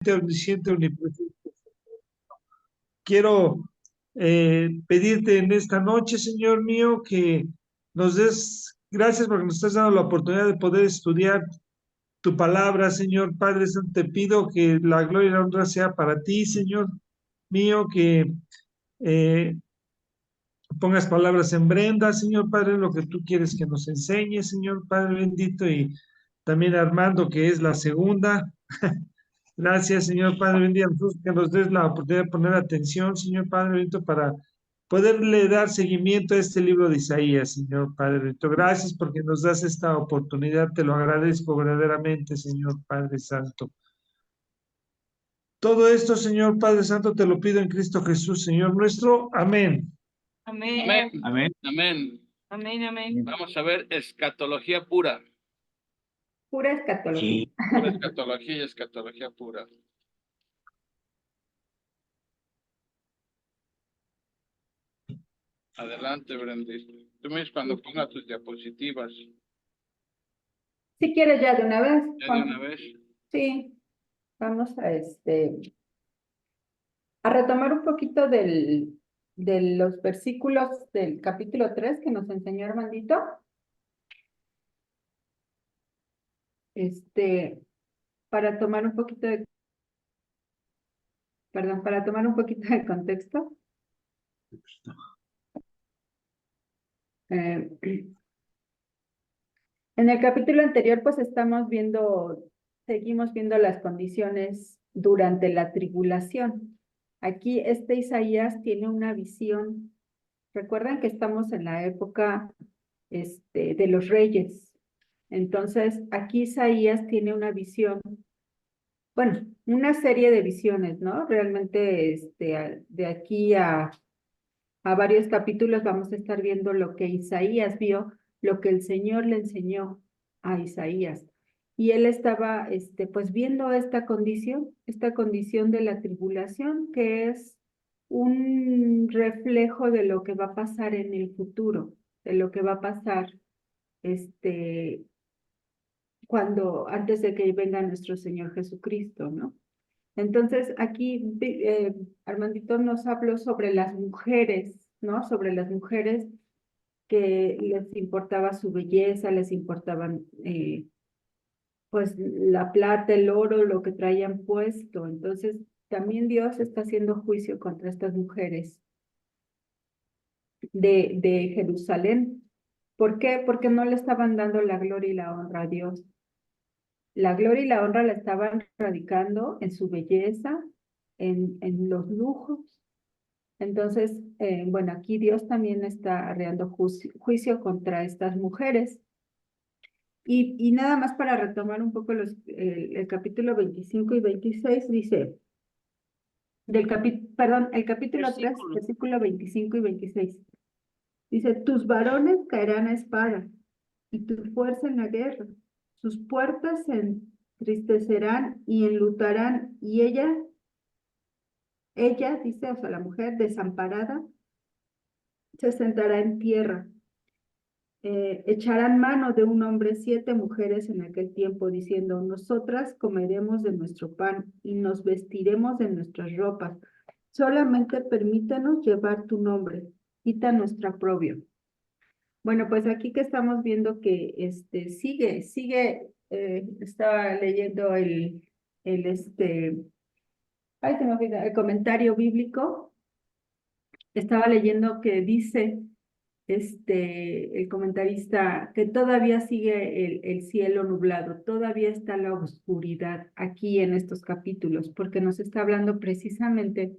omnisciente, omnipresente. Quiero pedirte en esta noche, Señor mío, que nos des gracias porque nos estás dando la oportunidad de poder estudiar tu palabra, Señor Padre Santo. Te pido que la gloria y la honra sea para ti, Señor mío, que eh, pongas palabras en Brenda, Señor Padre, lo que tú quieres que nos enseñe, Señor Padre bendito, y también Armando, que es la segunda. Gracias, Señor Padre bendito, que nos des la oportunidad de poner atención, Señor Padre bendito, para poderle dar seguimiento a este libro de Isaías, Señor Padre bendito. Gracias porque nos das esta oportunidad, te lo agradezco verdaderamente, Señor Padre Santo. Todo esto, Señor Padre Santo, te lo pido en Cristo Jesús, Señor nuestro. Amén. Amén. Amén. Amén. Amén. Amén. Amén. Vamos a ver escatología pura. Pura escatología. Sí. Pura escatología y escatología pura. Adelante, Brendis. Tú me dices cuando ponga tus diapositivas. Si quieres ya de una vez. Ya de una vez. Sí. Vamos a retomar un poquito de los versículos del capítulo 3 que nos enseñó Armandito. Para tomar un poquito de, perdón, para tomar un poquito de contexto. En el capítulo anterior, pues seguimos viendo las condiciones durante la tribulación. Aquí Isaías tiene una visión. Recuerdan que estamos en la época de los reyes. Entonces, aquí Isaías tiene una visión, bueno, una serie de visiones, ¿no? Realmente, de aquí a varios capítulos vamos a estar viendo lo que Isaías vio, lo que el Señor le enseñó a Isaías. Y él estaba, pues viendo esta condición de la tribulación, que es un reflejo de lo que va a pasar en el futuro, de lo que va a pasar, antes de que venga nuestro Señor Jesucristo, ¿no? Entonces, aquí Armandito nos habló sobre las mujeres, ¿no? Sobre las mujeres que les importaba su belleza, les importaban, pues, la plata, el oro, lo que traían puesto. Entonces, también Dios está haciendo juicio contra estas mujeres de Jerusalén. ¿Por qué? Porque no le estaban dando la gloria y la honra a Dios. La gloria y la honra la estaban radicando en su belleza, en los lujos. Entonces, bueno, aquí Dios también está arreando juicio contra estas mujeres. Y nada más para retomar un poco el capítulo 25 y 26, dice, el capítulo 3, versículo 25 y 26. Dice, tus varones caerán a espada y tu fuerza en la guerra. Sus puertas se entristecerán y enlutarán, y ella, dice, o sea, la mujer desamparada, se sentará en tierra. Echarán mano de un hombre 7 mujeres en aquel tiempo, diciendo, nosotras comeremos de nuestro pan y nos vestiremos de nuestras ropas. Solamente permítanos llevar tu nombre, quita nuestro oprobio. Bueno, pues aquí que estamos viendo que estaba leyendo se me olvida, el comentario bíblico. Estaba leyendo que dice el comentarista que todavía sigue el cielo nublado, todavía está la oscuridad aquí en estos capítulos, porque nos está hablando precisamente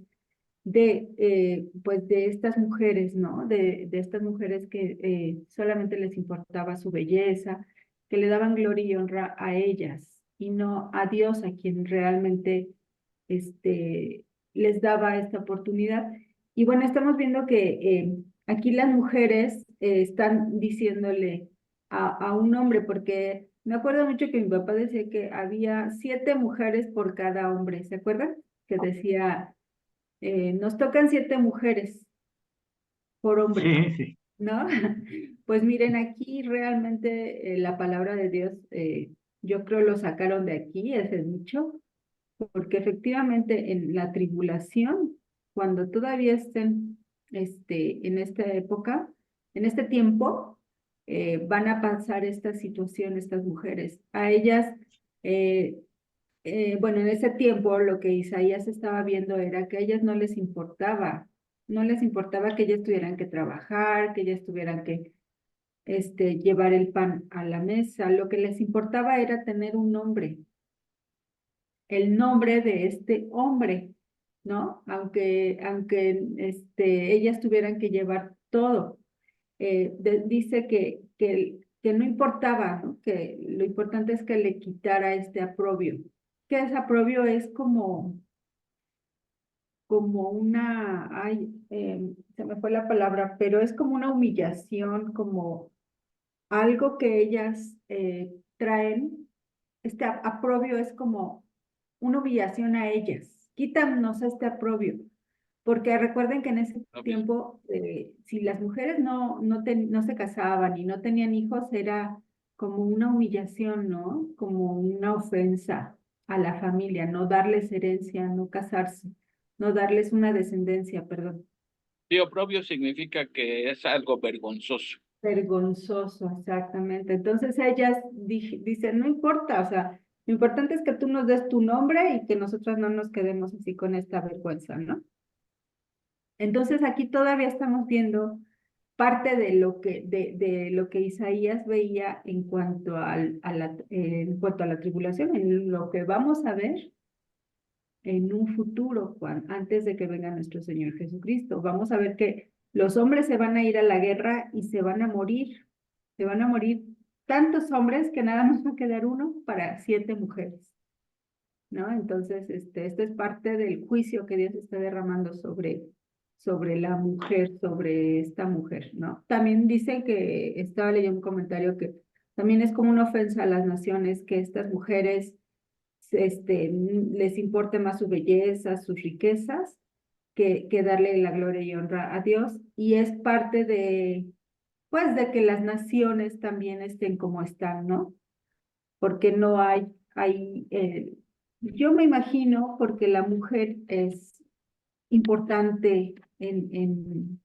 pues de estas mujeres, ¿no? De estas mujeres que solamente les importaba su belleza, que le daban gloria y honra a ellas y no a Dios, a quien realmente les daba esta oportunidad. Y bueno, estamos viendo que aquí las mujeres están diciéndole a un hombre, porque me acuerdo mucho que mi papá decía que había 7 mujeres por cada hombre, ¿se acuerdan? Que decía nos tocan 7 mujeres por hombre, Sí. ¿no? Pues miren, aquí realmente la palabra de Dios, yo creo lo sacaron de aquí, ese dicho, porque efectivamente en la tribulación, cuando todavía estén en esta época, en este tiempo, van a pasar esta situación estas mujeres. A ellas, bueno, en ese tiempo lo que Isaías estaba viendo era que a ellas no les importaba que ellas tuvieran que trabajar, que ellas tuvieran que llevar el pan a la mesa. Lo que les importaba era tener un nombre, el nombre de este hombre, ¿no? Aunque ellas tuvieran que llevar todo. Dice que no importaba, ¿no? Que lo importante es que le quitara este aprobio. ¿Qué es aprobio? Es como una, ay, se me fue la palabra, pero es como una humillación, como algo que ellas traen. Este aprobio es como una humillación a ellas. Quítanos este aprobio. Porque recuerden que en ese Obvio. tiempo, si las mujeres no se casaban y no tenían hijos, era como una humillación, ¿no? Como una ofensa a la familia, no darles herencia, no casarse, no darles una descendencia, perdón. Sí, oprobio significa que es algo vergonzoso. Vergonzoso, exactamente. Entonces ellas dicen, no importa, o sea, lo importante es que tú nos des tu nombre y que nosotros no nos quedemos así con esta vergüenza, ¿no? Entonces aquí todavía estamos viendo parte de lo que Isaías veía en cuanto en cuanto a la tribulación, en lo que vamos a ver en un futuro, antes de que venga nuestro Señor Jesucristo. Vamos a ver que los hombres se van a ir a la guerra y se van a morir tantos hombres que nada más va a quedar uno para 7 mujeres, ¿no? Entonces, esto es parte del juicio que Dios está derramando sobre la mujer, sobre esta mujer, ¿no? También dice que, estaba leyendo un comentario que también es como una ofensa a las naciones que estas mujeres, les importe más su belleza, sus riquezas, que darle la gloria y honra a Dios, y es parte pues, de que las naciones también estén como están, ¿no? Porque no yo me imagino, porque la mujer es importante en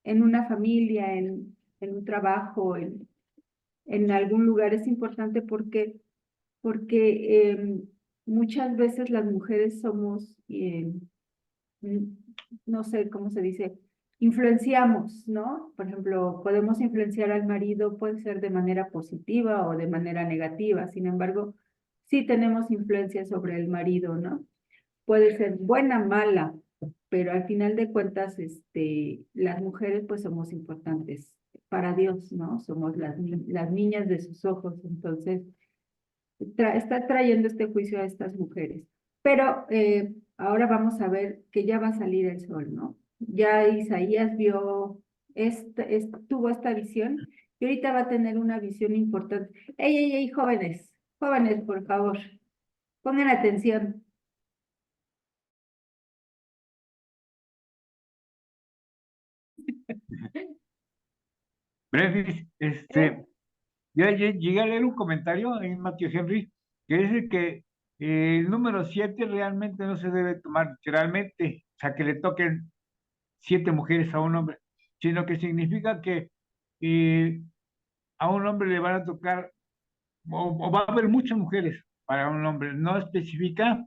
una familia, en un trabajo, en algún lugar, es importante porque muchas veces las mujeres somos, mm, no sé cómo se dice, influenciamos, ¿no? Por ejemplo, podemos influenciar al marido, puede ser de manera positiva o de manera negativa, sin embargo, sí tenemos influencia sobre el marido, ¿no? Puede ser buena, mala, pero al final de cuentas, las mujeres pues somos importantes para Dios, ¿no? Somos las niñas de sus ojos, entonces está trayendo este juicio a estas mujeres. Pero ahora vamos a ver que ya va a salir el sol, ¿no? Ya Isaías vio, tuvo esta visión y ahorita va a tener una visión importante. ¡Ey, ey, ey, jóvenes! Jóvenes, por favor, pongan atención. Brefis, ya llegué a leer un comentario en Matthew Henry que dice que el número 7 realmente no se debe tomar literalmente, o sea, que le toquen 7 mujeres a un hombre, sino que significa que eh, a un hombre le van a tocar, o va a haber muchas mujeres para un hombre, no especifica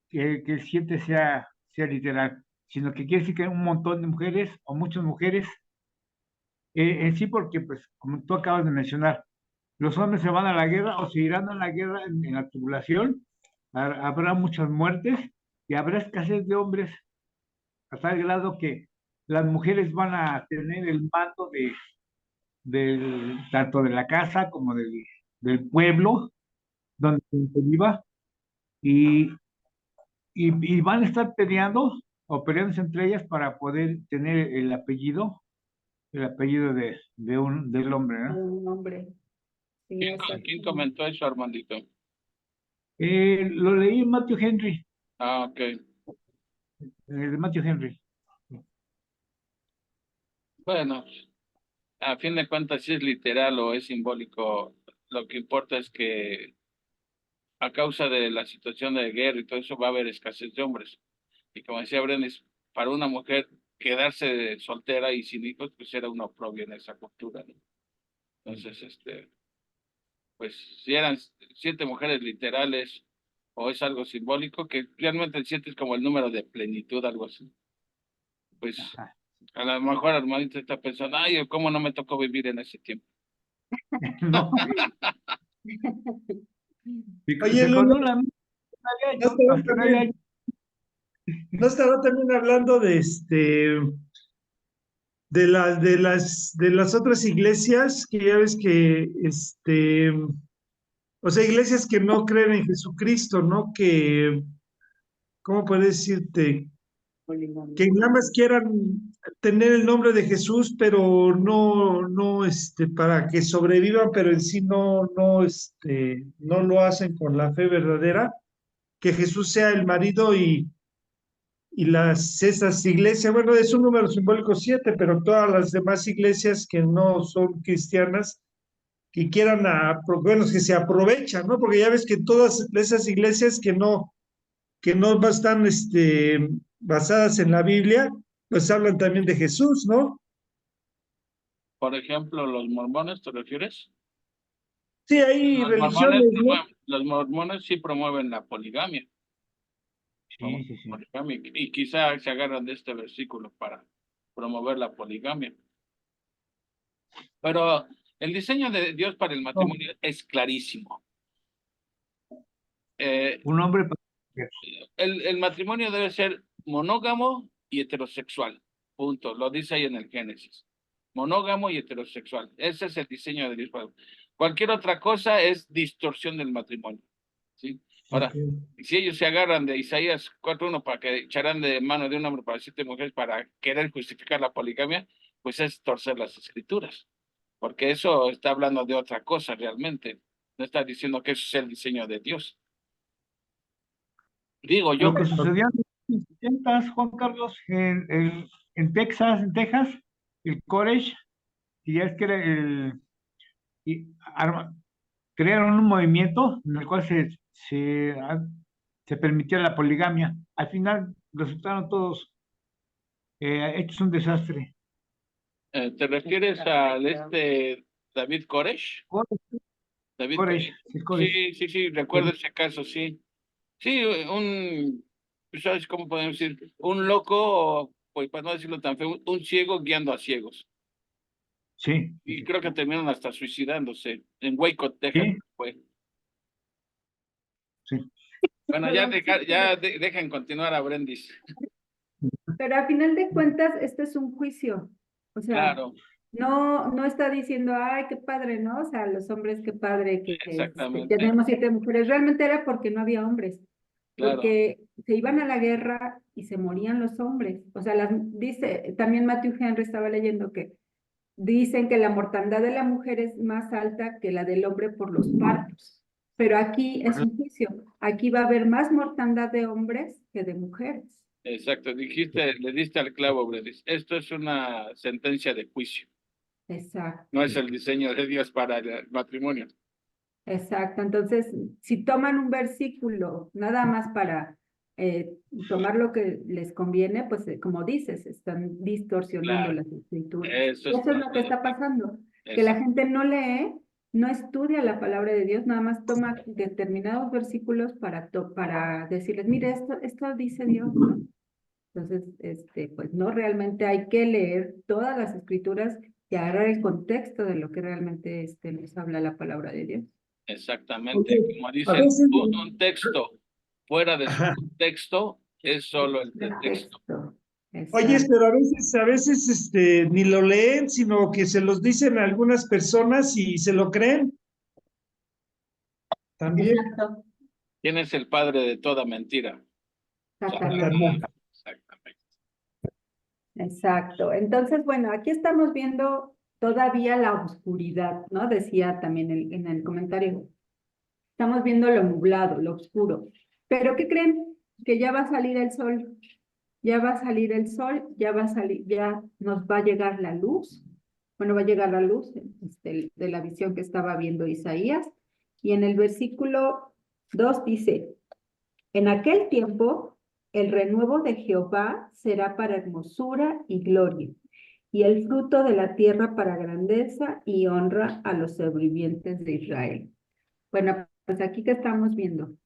que el 7 sea literal, sino que quiere decir que un montón de mujeres o muchas mujeres en sí, porque, pues, como tú acabas de mencionar, los hombres se van a la guerra o se irán a la guerra en la tribulación, habrá muchas muertes y habrá escasez de hombres a tal grado que las mujeres van a tener el mando tanto de la casa como del pueblo donde se viva y, y van a estar peleando o peleándose entre ellas para poder tener el apellido del hombre, ¿no? Un hombre, sí, ¿Quién exactamente. comentó eso, Armandito? Lo leí en Matthew Henry, Ah, ok. de Matthew Henry. Bueno, a fin de cuentas, si es literal o es simbólico, lo que importa es que a causa de la situación de guerra y todo eso va a haber escasez de hombres. Y como decía Brenes, para una mujer quedarse soltera y sin hijos, pues era un oprobio en esa cultura, ¿no? Entonces, pues si eran 7 mujeres literales o es algo simbólico, que realmente el 7 es como el número de plenitud, algo así. Pues Ajá. a lo mejor Armandito está pensando, ay, ¿cómo no me tocó vivir en ese tiempo? No, Oye, con Lulu, una misma había ¿no hecho, estará hasta no había también, no estará también hablando de de las otras iglesias que ya ves que o sea, iglesias que no creen en Jesucristo, ¿no? Que, ¿cómo puedo decirte? Que nada más quieran tener el nombre de Jesús, pero no, para que sobrevivan, pero en sí no lo hacen con la fe verdadera, que Jesús sea el marido y esas iglesias, bueno, es un número simbólico 7, pero todas las demás iglesias que no son cristianas, que quieran, bueno, que se aprovechan, ¿no? Porque ya ves que todas esas iglesias que no están basadas en la Biblia, pues hablan también de Jesús, ¿no? Por ejemplo, los mormones, ¿te refieres? Sí, hay Los mormones, religiones, ¿no? los mormones sí promueven la poligamia, Sí, sí, sí. y quizá se agarran de este versículo para promover la poligamia. Pero el diseño de Dios para el matrimonio es clarísimo. Eh, Un hombre para el matrimonio debe ser monógamo y heterosexual. Punto. Lo dice ahí en el Génesis. Monógamo y heterosexual. Ese es el diseño de Dios. Cualquier otra cosa es distorsión del matrimonio. ¿Sí? Ahora, Ok. si ellos se agarran de Isaías 4:1 para que echarán de mano de un hombre para 7 mujeres para querer justificar la poligamia, pues es torcer las escrituras. Porque eso está hablando de otra cosa realmente. No está diciendo que eso es el diseño de Dios. Digo lo yo. que sucedió en los 70, Juan Carlos, en Texas, el College, y ya es que era y crearon un movimiento en el cual se permitía la poligamia. Al final resultaron todos hechos un desastre. ¿Te refieres al David Koresh? College, David College, Koresh. el College. Sí, sí, sí, recuerdo ese caso, sí. Sí, ¿sabes cómo podemos decir? Un loco, pues para no decirlo tan feo, un ciego guiando a ciegos. Sí, Y creo que terminaron hasta suicidándose en Waco, Texas. sí, Pues. sí. Bueno, ya, dejen continuar a Brendis. Pero a final de cuentas, este es un juicio. O sea, Claro, no está diciendo, ay, qué padre, ¿no? O sea, los hombres, qué padre que exactamente, tenemos 7 mujeres. Realmente era porque no había hombres, claro. porque se iban a la guerra y se morían los hombres. O sea, dice, también Matthew Henry estaba leyendo que dicen que la mortandad de la mujer es más alta que la del hombre por los partos. Pero aquí es un juicio. Aquí va a haber más mortandad de hombres que de mujeres. Exacto, le diste al clavo, Brendis. Esto es una sentencia de juicio, Exacto. no es el diseño de Dios para el matrimonio. Exacto. Entonces, si toman un versículo nada más para eh, tomar lo que les conviene, pues como dices, están distorsionando Claro, las escrituras. eso Y es eso es todo. lo que está pasando, que la Exacto. gente no lee, no estudia la palabra de Dios, nada más toma determinados versículos para decirles, mire, esto dice Dios, ¿no? Entonces, pues no, realmente hay que leer todas las escrituras y agarrar el contexto de lo que realmente nos habla la palabra de Dios. Exactamente. Oye, Como a dicen, veces, un texto fuera de su ajá. contexto es solo el pretexto. Pretexto. Oye, Exacto. pero a veces, ni lo leen, sino que se los dicen a algunas personas y se lo creen también. Exacto. ¿Quién es el padre de toda mentira? Satanás. Satanás. Exactamente. Exacto. Entonces, bueno, aquí estamos viendo todavía la oscuridad, ¿no? Decía también en el comentario. Estamos viendo lo nublado, lo oscuro. Pero ¿qué creen? Que ya va a salir el sol. Ya va a salir el sol, ya va a salir, ya nos va a llegar la luz. Bueno, va a llegar la luz de la visión que estaba viendo Isaías. Y en el versículo 2 dice, en aquel tiempo el renuevo de Jehová será para hermosura y gloria, y el fruto de la tierra para grandeza y honra a los sobrevivientes de Israel. Bueno, pues aquí que estamos viendo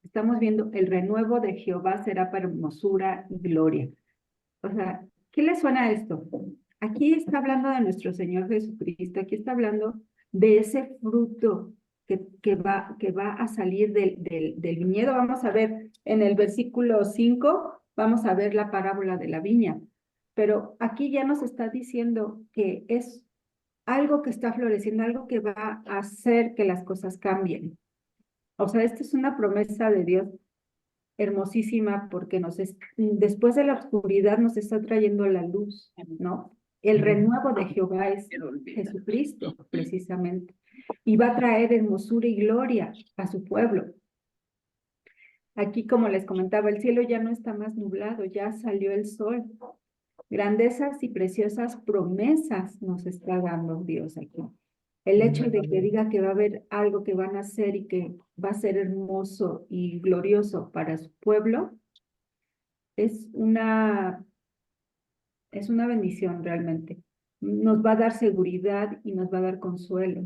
el renuevo de Jehová será para hermosura y gloria. O sea, ¿qué le suena a esto? Aquí está hablando de nuestro Señor Jesucristo, aquí está hablando de ese fruto que va a salir del viñedo. Vamos a ver en el versículo 5, vamos a ver la parábola de la viña. Pero aquí ya nos está diciendo que es algo que está floreciendo, algo que va a hacer que las cosas cambien. O sea, esta es una promesa de Dios hermosísima porque después de la oscuridad nos está trayendo la luz, ¿no? El renuevo de Jehová es Jesucristo, precisamente, y va a traer hermosura y gloria a su pueblo. Aquí, como les comentaba, el cielo ya no está más nublado, ya salió el sol. Grandezas y preciosas promesas nos está dando Dios aquí. El hecho de que diga que va a haber algo que van a hacer y que va a ser hermoso y glorioso para su pueblo, es una bendición realmente. Nos va a dar seguridad y nos va a dar consuelo.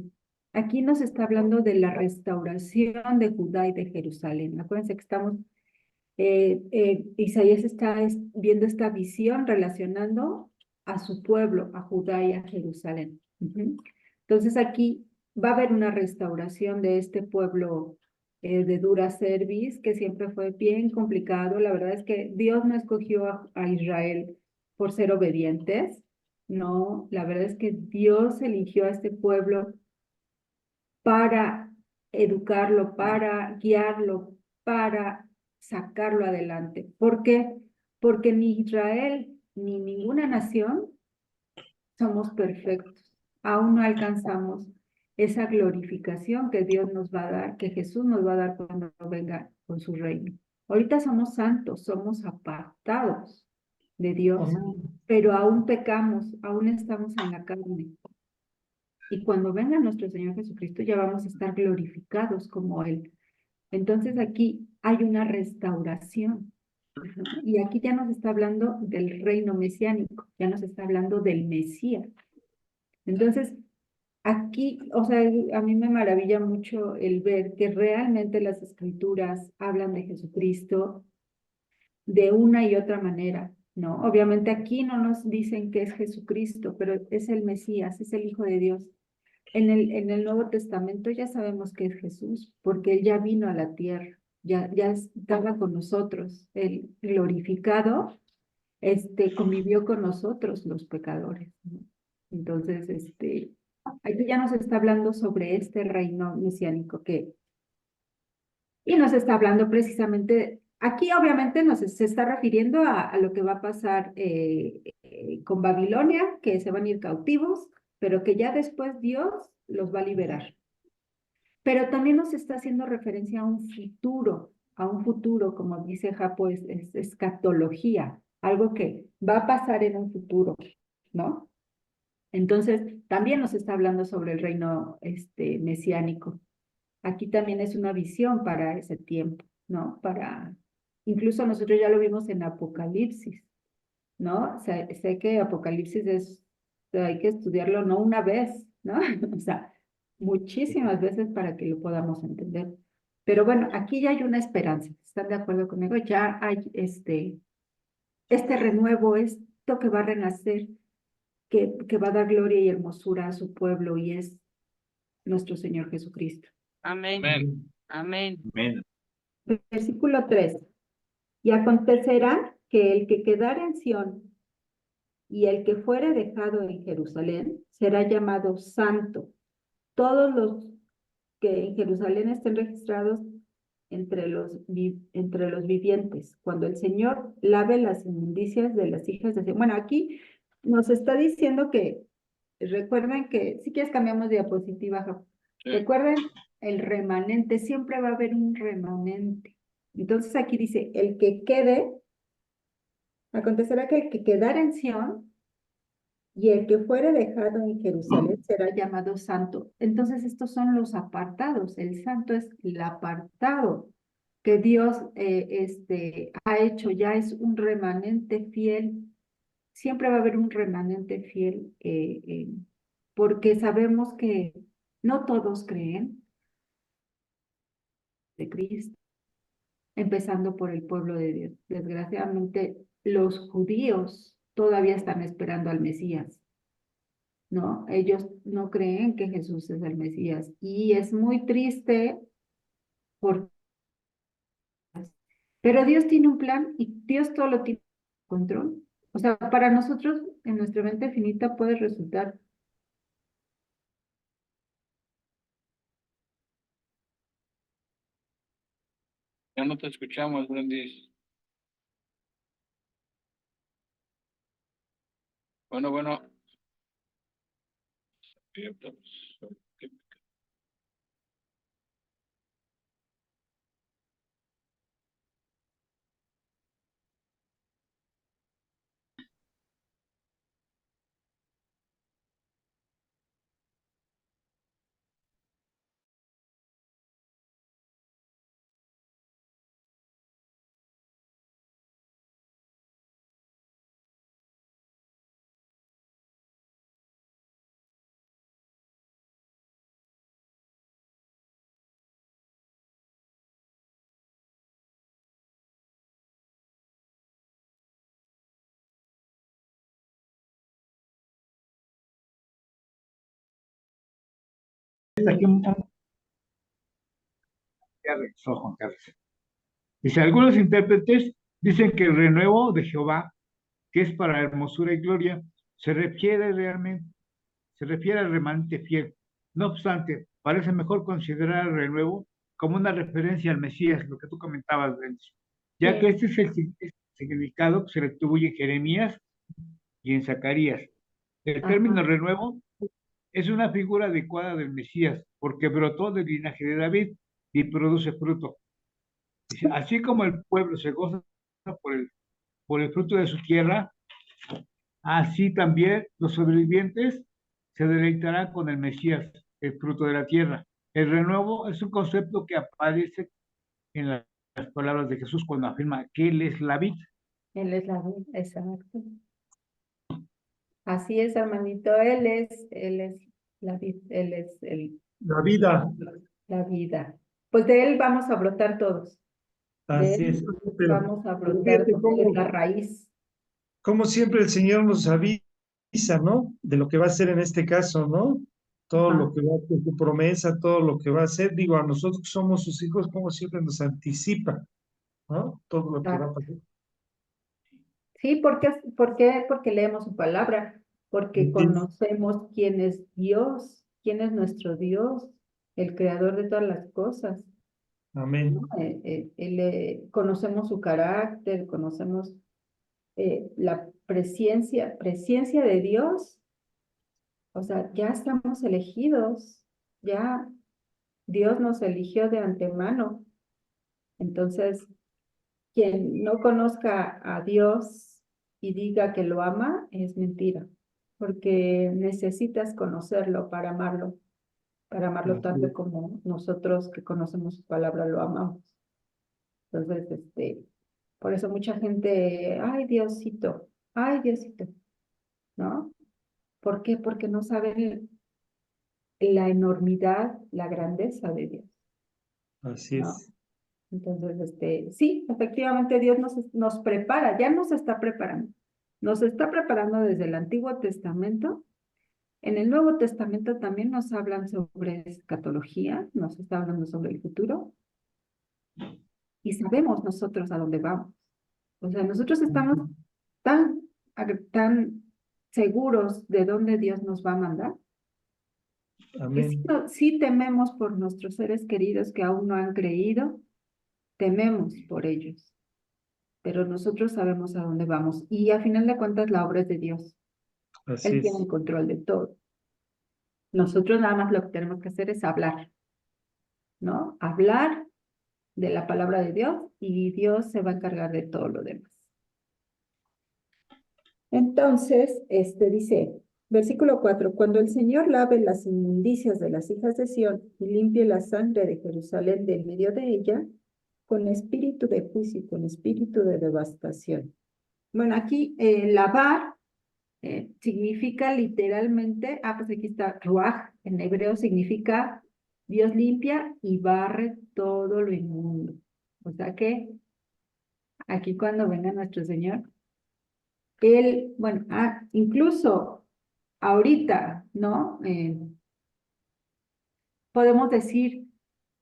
Aquí nos está hablando de la restauración de Judá y de Jerusalén. Acuérdense que Isaías está viendo esta visión relacionando a su pueblo, a Judá y a Jerusalén. Entonces aquí va a haber una restauración de este pueblo de dura cerviz, que siempre fue bien complicado. La verdad es que Dios no escogió a Israel por ser obedientes. No, la verdad es que Dios eligió a este pueblo para educarlo, para guiarlo, para sacarlo adelante. ¿Por qué? Porque ni Israel ni ninguna nación somos perfectos. Aún no alcanzamos esa glorificación que Dios nos va a dar, que Jesús nos va a dar cuando venga con su reino. Ahorita somos santos, somos apartados de Dios, pero aún pecamos, aún estamos en la carne. Y cuando venga nuestro Señor Jesucristo ya vamos a estar glorificados como Él. Entonces aquí hay una restauración. Y aquí ya nos está hablando del reino mesiánico, ya nos está hablando del Mesías. Entonces, aquí, o sea, a mí me maravilla mucho el ver que realmente las escrituras hablan de Jesucristo de una y otra manera, ¿no? Obviamente aquí no nos dicen que es Jesucristo, pero es el Mesías, es el Hijo de Dios. En el Nuevo Testamento ya sabemos que es Jesús, porque Él ya vino a la tierra, ya estaba con nosotros, el glorificado, convivió con nosotros los pecadores, ¿no? Entonces, aquí ya nos está hablando sobre este reino mesiánico y nos está hablando precisamente, aquí obviamente se está refiriendo a lo que va a pasar con Babilonia, que se van a ir cautivos, pero que ya después Dios los va a liberar. Pero también nos está haciendo referencia a un futuro, como dice Japo, es escatología, algo que va a pasar en un futuro, ¿no? Entonces, también nos está hablando sobre el reino mesiánico. Aquí también es una visión para ese tiempo, ¿no? Incluso nosotros ya lo vimos en Apocalipsis, ¿no? Sé que Apocalipsis hay que estudiarlo no una vez, ¿no? O sea, muchísimas veces para que lo podamos entender. Pero bueno, aquí ya hay una esperanza. ¿Están de acuerdo conmigo? Ya hay este renuevo, esto que va a renacer, que va a dar gloria y hermosura a su pueblo, y es nuestro Señor Jesucristo. Amén. Amén. Amén. Versículo 3. Y acontecerá que el que quedare en Sión y el que fuere dejado en Jerusalén será llamado santo. Todos los que en Jerusalén estén registrados entre los vivientes, cuando el Señor lave las inmundicias de las hijas de Sión. Bueno, aquí nos está diciendo que, recuerden que, si quieres cambiamos diapositiva, Jacob. Sí. Recuerden el remanente, siempre va a haber un remanente. Entonces aquí dice, acontecerá que el que quedara en Sión y el que fuere dejado en Jerusalén será llamado santo. Entonces estos son los apartados, el santo es el apartado que Dios ha hecho, ya es un remanente fiel. Siempre va a haber un remanente fiel, porque sabemos que no todos creen de Cristo, empezando por el pueblo de Dios. Desgraciadamente, los judíos todavía están esperando al Mesías, ¿no? Ellos no creen que Jesús es el Mesías. Y es muy triste, pero Dios tiene un plan y Dios todo lo tiene bajo control. O sea, para nosotros, en nuestra mente finita, puede resultar. Ya no te escuchamos, Brendis. Bueno. Aquí ya regresó Juan Carlos. Dice, algunos intérpretes dicen que el renuevo de Jehová, que es para hermosura y gloria, se refiere al remanente fiel. No obstante, parece mejor considerar el renuevo como una referencia al Mesías, lo que tú comentabas, Benz, ya que este es el significado que se le atribuye en Jeremías y en Zacarías. El término renuevo es una figura adecuada del Mesías, porque brotó del linaje de David y produce fruto. Dice, así como el pueblo se goza por el fruto de su tierra, así también los sobrevivientes se deleitarán con el Mesías, el fruto de la tierra. El renuevo es un concepto que aparece en las palabras de Jesús cuando afirma que Él es la vid. Él es la vida, exacto. Así es, hermanito, Él es la vida, Él es La vida, la vida. Pues de Él vamos a brotar todos. De así es. Él Pero vamos a pero brotar fíjate porque Él es la raíz. cómo siempre el Señor nos avisa, ¿no? De lo que va a hacer en este caso, ¿no? Todo Ajá. lo que va a hacer, su promesa, todo lo que va a hacer. Digo, a nosotros que somos sus hijos, como siempre nos anticipa, ¿no? Todo lo que va a Exacto. pasar. Sí, porque leemos su palabra, porque Entiendo. conocemos quién es Dios, quién es nuestro Dios, el creador de todas las cosas, ¿no? Amén. Conocemos su carácter, conocemos la presencia de Dios. O sea, ya estamos elegidos, ya Dios nos eligió de antemano. Entonces, quien no conozca a Dios y diga que lo ama, es mentira, porque necesitas conocerlo para amarlo Así tanto es. como nosotros que conocemos su palabra lo amamos. Entonces, por eso mucha gente, ay Diosito, ¿no? ¿Por qué? Porque no saben la enormidad, la grandeza de Dios, Así ¿no? es. Entonces, sí, efectivamente Dios nos prepara, ya nos está preparando. Nos está preparando desde el Antiguo Testamento. En el Nuevo Testamento también nos hablan sobre escatología, nos está hablando sobre el futuro y sabemos nosotros a dónde vamos. O sea, nosotros estamos tan, tan seguros de dónde Dios nos va a mandar que sí, Amén. sí tememos por nuestros seres queridos que aún no han creído, tememos por ellos, pero nosotros sabemos a dónde vamos y a final de cuentas la obra es de Dios. Así Él tiene el es. control de todo. Nosotros nada más lo que tenemos que hacer es hablar, ¿no? Hablar de la palabra de Dios y Dios se va a encargar de todo lo demás. Entonces, dice, versículo 4, cuando el Señor lave las inmundicias de las hijas de Sión y limpie la sangre de Jerusalén del medio de ella, con espíritu de juicio y con espíritu de devastación. Bueno, aquí lavar significa literalmente, pues aquí está ruaj, en hebreo significa Dios limpia y barre todo lo inmundo. O sea que aquí cuando venga nuestro Señor, Él, bueno, incluso ahorita, ¿no? Podemos decir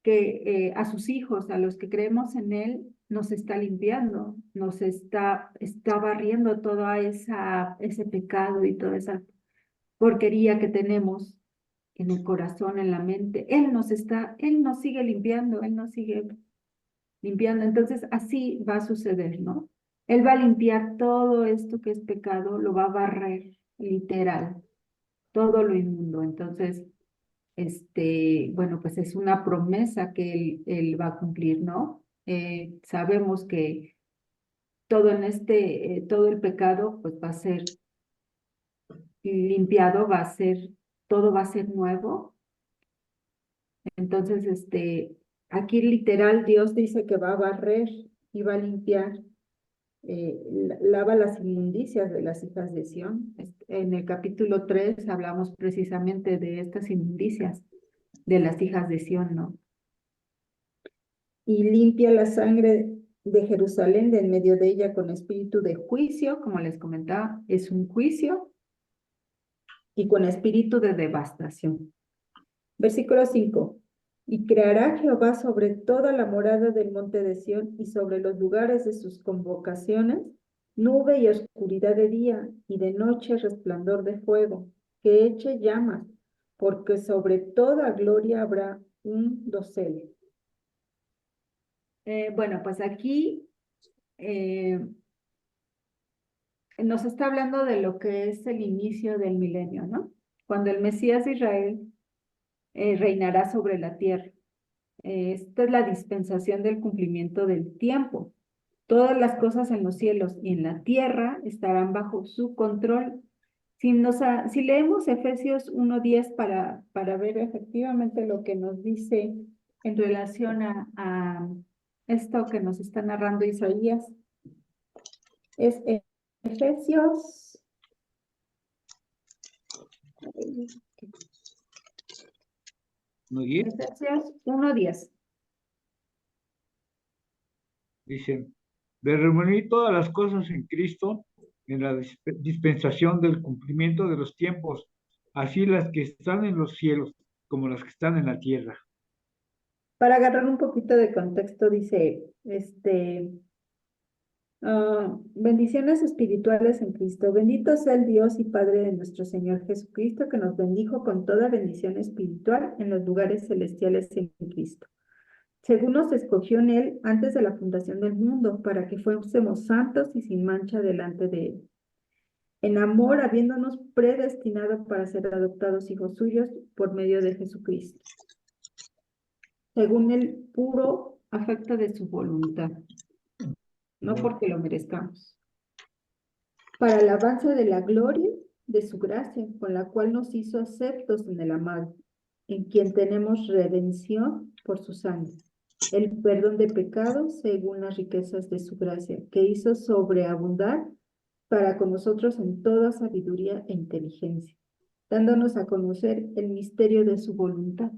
que a sus hijos, a los que creemos en Él, nos está limpiando, nos está barriendo todo ese pecado y toda esa porquería que tenemos en el corazón, en la mente. Él nos sigue limpiando, Él nos sigue limpiando. Entonces, así va a suceder, ¿no? Él va a limpiar todo esto que es pecado, lo va a barrer, literal, todo lo inmundo. Entonces, bueno, pues es una promesa que él va a cumplir, ¿no? Sabemos que todo todo el pecado, pues va a ser limpiado, todo va a ser nuevo. Entonces, aquí literal Dios dice que va a barrer y va a limpiar, lava las inmundicias de las hijas de Sión. En el capítulo 3 hablamos precisamente de estas inmundicias de las hijas de Sión, ¿no? Y limpia la sangre de Jerusalén de en medio de ella con espíritu de juicio, como les comentaba, es un juicio, y con espíritu de devastación. Versículo 5. Y creará Jehová sobre toda la morada del monte de Sión y sobre los lugares de sus convocaciones, nube y oscuridad de día, y de noche resplandor de fuego, que eche llamas, porque sobre toda gloria habrá un dosel. Bueno, pues aquí nos está hablando de lo que es el inicio del milenio, ¿no? Cuando el Mesías de Israel reinará sobre la tierra. Esta es la dispensación del cumplimiento del tiempo. Todas las cosas en los cielos y en la tierra estarán bajo su control. Si leemos Efesios 1:10 para ver efectivamente lo que nos dice en relación a esto que nos está narrando Isaías, es Efesios 1:10. Dice, de reunir todas las cosas en Cristo en la dispensación del cumplimiento de los tiempos, así las que están en los cielos como las que están en la tierra. Para agarrar un poquito de contexto, dice, bendiciones espirituales en Cristo. Bendito sea el Dios y Padre de nuestro Señor Jesucristo, que nos bendijo con toda bendición espiritual en los lugares celestiales en Cristo. Según nos escogió en Él antes de la fundación del mundo, para que fuésemos santos y sin mancha delante de Él. En amor, habiéndonos predestinado para ser adoptados hijos suyos por medio de Jesucristo, según el puro afecto de su voluntad, no porque lo merezcamos, para el avance de la gloria de su gracia, con la cual nos hizo aceptos en el amado, en quien tenemos redención por su sangre, el perdón de pecados según las riquezas de su gracia, que hizo sobreabundar para con nosotros en toda sabiduría e inteligencia, dándonos a conocer el misterio de su voluntad,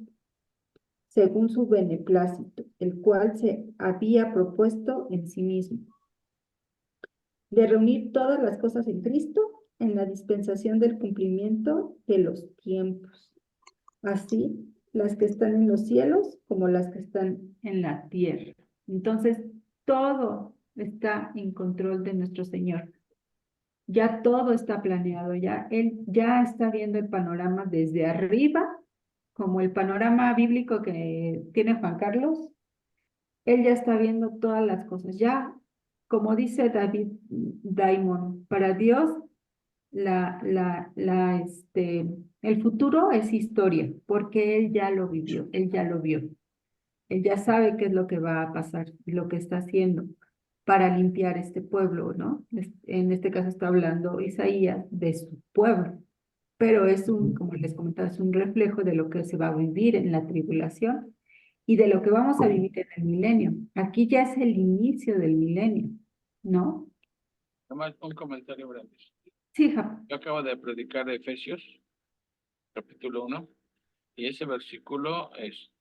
según su beneplácito, el cual se había propuesto en sí mismo, de reunir todas las cosas en Cristo en la dispensación del cumplimiento de los tiempos, así las que están en los cielos como las que están en la tierra. Entonces, todo está en control de nuestro Señor. Ya todo está planeado, Él ya está viendo el panorama desde arriba, como el panorama bíblico que tiene Juan Carlos. Él ya está viendo todas las cosas. Ya, como dice David Diamond, para Dios el futuro es historia, porque Él ya lo vivió, Él ya lo vio. Él ya sabe qué es lo que va a pasar, lo que está haciendo para limpiar este pueblo, ¿no? En este caso está hablando Isaías de su pueblo, pero como les comentaba, es un reflejo de lo que se va a vivir en la tribulación y de lo que vamos a vivir en el milenio. Aquí ya es el inicio del milenio, ¿no? Nomás un comentario breve. Sí, Japa. Yo acabo de predicar Efesios, capítulo 1, y ese versículo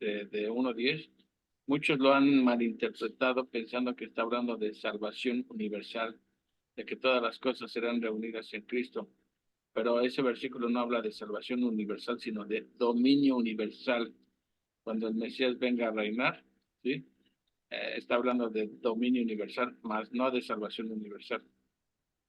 de 1:10, muchos lo han malinterpretado pensando que está hablando de salvación universal, de que todas las cosas serán reunidas en Cristo. Pero ese versículo no habla de salvación universal, sino de dominio universal. Cuando el Mesías venga a reinar, ¿sí? Está hablando de dominio universal, más no de salvación universal.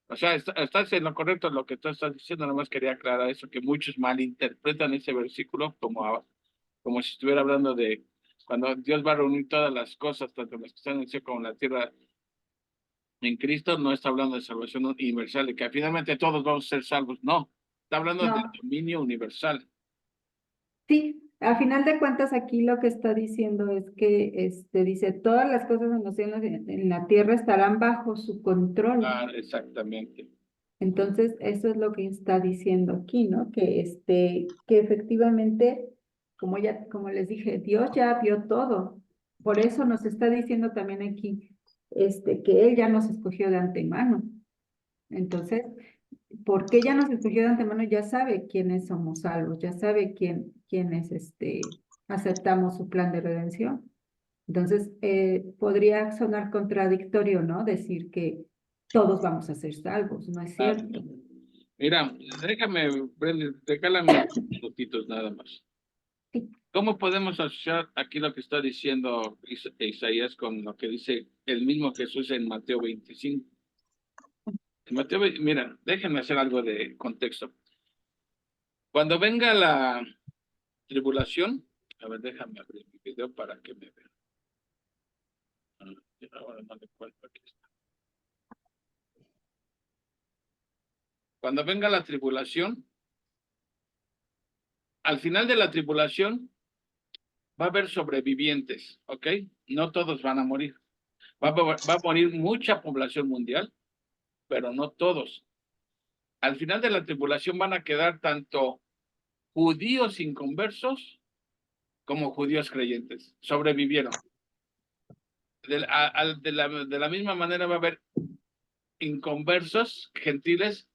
O sea, estás en lo correcto lo que tú estás diciendo, nomás quería aclarar eso, que muchos malinterpretan ese versículo como si estuviera hablando de cuando Dios va a reunir todas las cosas, tanto las que están en el cielo como en la tierra, en Cristo, no está hablando de salvación universal, de que finalmente todos vamos a ser salvos, no, está hablando del No, dominio universal. sí, a final de cuentas aquí lo que está diciendo es que dice, todas las cosas en los cielos y en la tierra estarán bajo su control. Ah, exactamente. Entonces, eso es lo que está diciendo aquí, ¿no? Que efectivamente, como les dije, Dios ya vio todo. Por eso nos está diciendo también aquí, que Él ya nos escogió de antemano. Entonces, porque ya nos escogió de antemano, ya sabe quiénes somos salvos, ya sabe quiénes aceptamos su plan de redención. Entonces, podría sonar contradictorio, ¿no? Decir que todos vamos a ser salvos, no es Ah, cierto. mira, déjame, Brenda, regálame unos minutitos nada más. Sí. ¿Cómo podemos asociar aquí lo que está diciendo Isaías con lo que dice el mismo Jesús en Mateo 25? En Mateo, mira, déjenme hacer algo de contexto. Cuando venga la tribulación, a ver, déjame abrir mi video para que me vean. Ahora no le encuentro, aquí está. Cuando venga la tribulación, al final de la tribulación va a haber sobrevivientes, ¿ok? No todos van a morir. Va a morir mucha población mundial, pero no todos. Al final de la tribulación van a quedar tanto judíos inconversos como judíos creyentes. Sobrevivieron. De la misma manera va a haber inconversos, gentiles,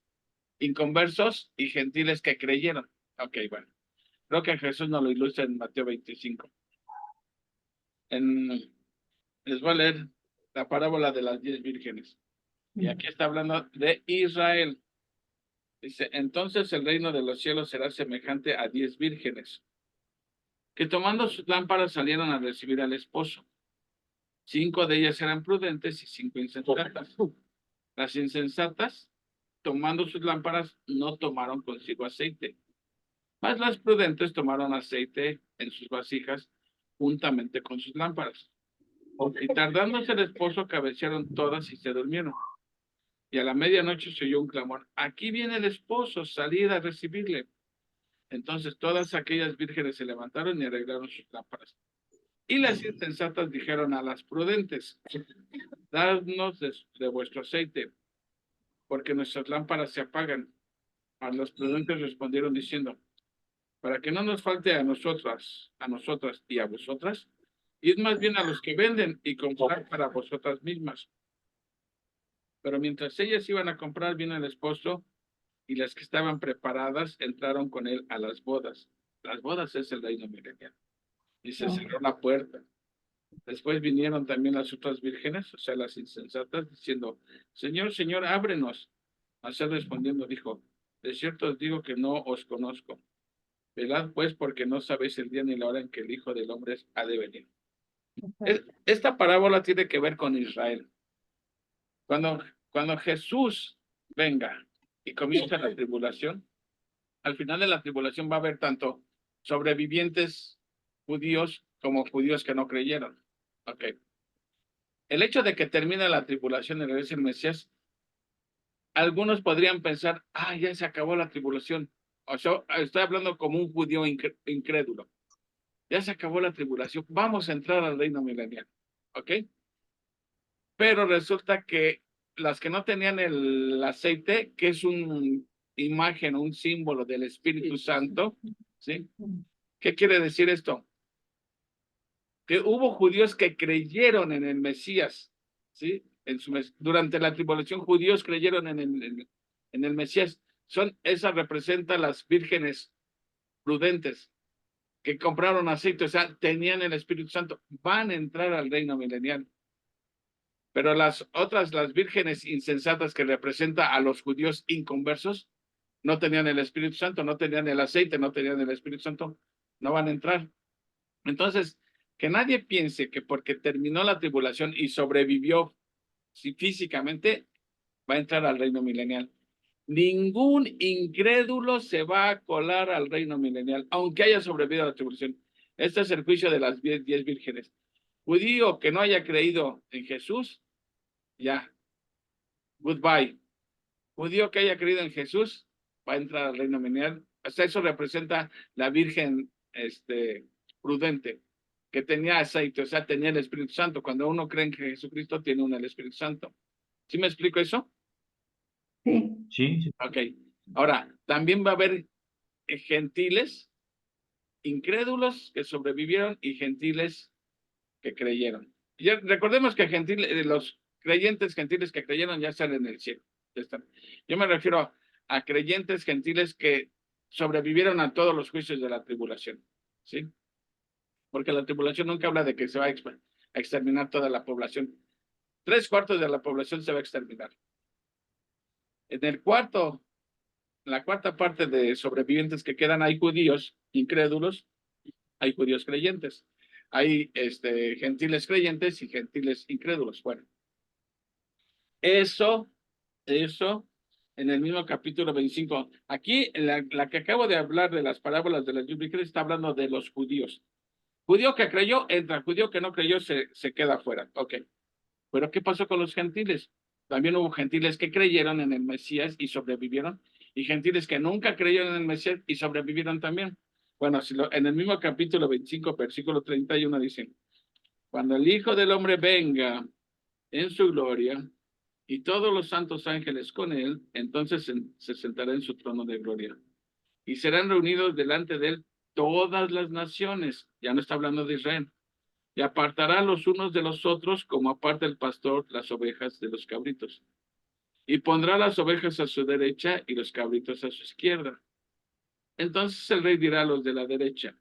inconversos y gentiles que creyeron. Ok, bueno. Creo que Jesús nos lo ilustra en Mateo 25. Les voy a leer la parábola de las 10 vírgenes. Y aquí está hablando de Israel. Dice, entonces el reino de los cielos será semejante a 10 vírgenes, que tomando sus lámparas salieron a recibir al esposo. 5 de ellas eran prudentes y 5 insensatas. Las insensatas, tomando sus lámparas, no tomaron consigo aceite, mas las prudentes tomaron aceite en sus vasijas juntamente con sus lámparas. Y tardándose el esposo, cabecearon todas y se durmieron. Y a la medianoche se oyó un clamor, aquí viene el esposo, salid a recibirle. Entonces todas aquellas vírgenes se levantaron y arreglaron sus lámparas. Y las insensatas dijeron a las prudentes, dadnos de vuestro aceite, porque nuestras lámparas se apagan. A los prudentes respondieron diciendo, para que no nos falte a nosotras y a vosotras, id más bien a los que venden y comprad para vosotras mismas. Pero mientras ellas iban a comprar, vino el esposo, y las que estaban preparadas entraron con él a las bodas. Las bodas es el reino milenial. Y se cerró la puerta. Después vinieron también las otras vírgenes, o sea, las insensatas, diciendo, Señor, Señor, ábrenos. Mas él respondiendo dijo, de cierto os digo que no os conozco. Velad pues, porque no sabéis el día ni la hora en que el Hijo del Hombre ha de venir. Esta parábola tiene que ver con Israel. Cuando Jesús venga y comienza la tribulación, al final de la tribulación va a haber tanto sobrevivientes judíos como judíos que no creyeron. Ok. El hecho de que termine la tribulación y regrese el Mesías, algunos podrían pensar, ya se acabó la tribulación. O sea, estoy hablando como un judío incrédulo. Ya se acabó la tribulación, vamos a entrar al reino milenial. ¿Ok? Pero resulta que las que no tenían el aceite, que es una imagen, un símbolo del Espíritu Santo, ¿sí? ¿Qué quiere decir esto? que hubo judíos que creyeron en el Mesías, ¿sí? Durante la tribulación, judíos creyeron en el Mesías. Esa representa las vírgenes prudentes que compraron aceite, o sea, tenían el Espíritu Santo, van a entrar al reino milenial. Pero las otras, las vírgenes insensatas que representa a los judíos inconversos, no tenían el Espíritu Santo, no tenían el aceite, no tenían el Espíritu Santo, no van a entrar. Entonces, que nadie piense que porque terminó la tribulación y sobrevivió físicamente, va a entrar al reino milenial. Ningún incrédulo se va a colar al reino milenial, aunque haya sobrevivido a la tribulación. Este es el juicio de las 10 vírgenes. Judío que no haya creído en Jesús, ya, goodbye. Judío que haya creído en Jesús, va a entrar al reino milenial. Hasta eso representa la virgen prudente, que tenía aceite, o sea, tenía el Espíritu Santo. Cuando uno cree en Jesucristo, tiene uno el Espíritu Santo. ¿Sí me explico eso? Sí. Sí. Ok. Ahora, también va a haber gentiles, incrédulos que sobrevivieron y gentiles que creyeron. Ya, recordemos que los creyentes gentiles que creyeron ya están en el cielo. Ya están. Yo me refiero a creyentes gentiles que sobrevivieron a todos los juicios de la tribulación, ¿sí? Porque la tribulación nunca habla de que se va a exterminar toda la población. 3/4 de la población se va a exterminar. En la cuarta parte de sobrevivientes que quedan, hay judíos incrédulos, hay judíos creyentes, hay gentiles creyentes y gentiles incrédulos. Bueno, eso en el mismo capítulo 25. Aquí, la que acabo de hablar de las parábolas de las vírgenes, está hablando de los judíos. Judío que creyó, entra. Judío que no creyó, se queda fuera. Ok. Pero ¿qué pasó con los gentiles? También hubo gentiles que creyeron en el Mesías y sobrevivieron, y gentiles que nunca creyeron en el Mesías y sobrevivieron también. Bueno, en el mismo capítulo 25, versículo 31 dicen, cuando el Hijo del Hombre venga en su gloria y todos los santos ángeles con él, entonces se sentará en su trono de gloria. Y serán reunidos delante de él todas las naciones. Ya no está hablando de Israel. Y apartará los unos de los otros, como aparta el pastor las ovejas de los cabritos. Y pondrá las ovejas a su derecha y los cabritos a su izquierda. Entonces el rey dirá a los de la derecha,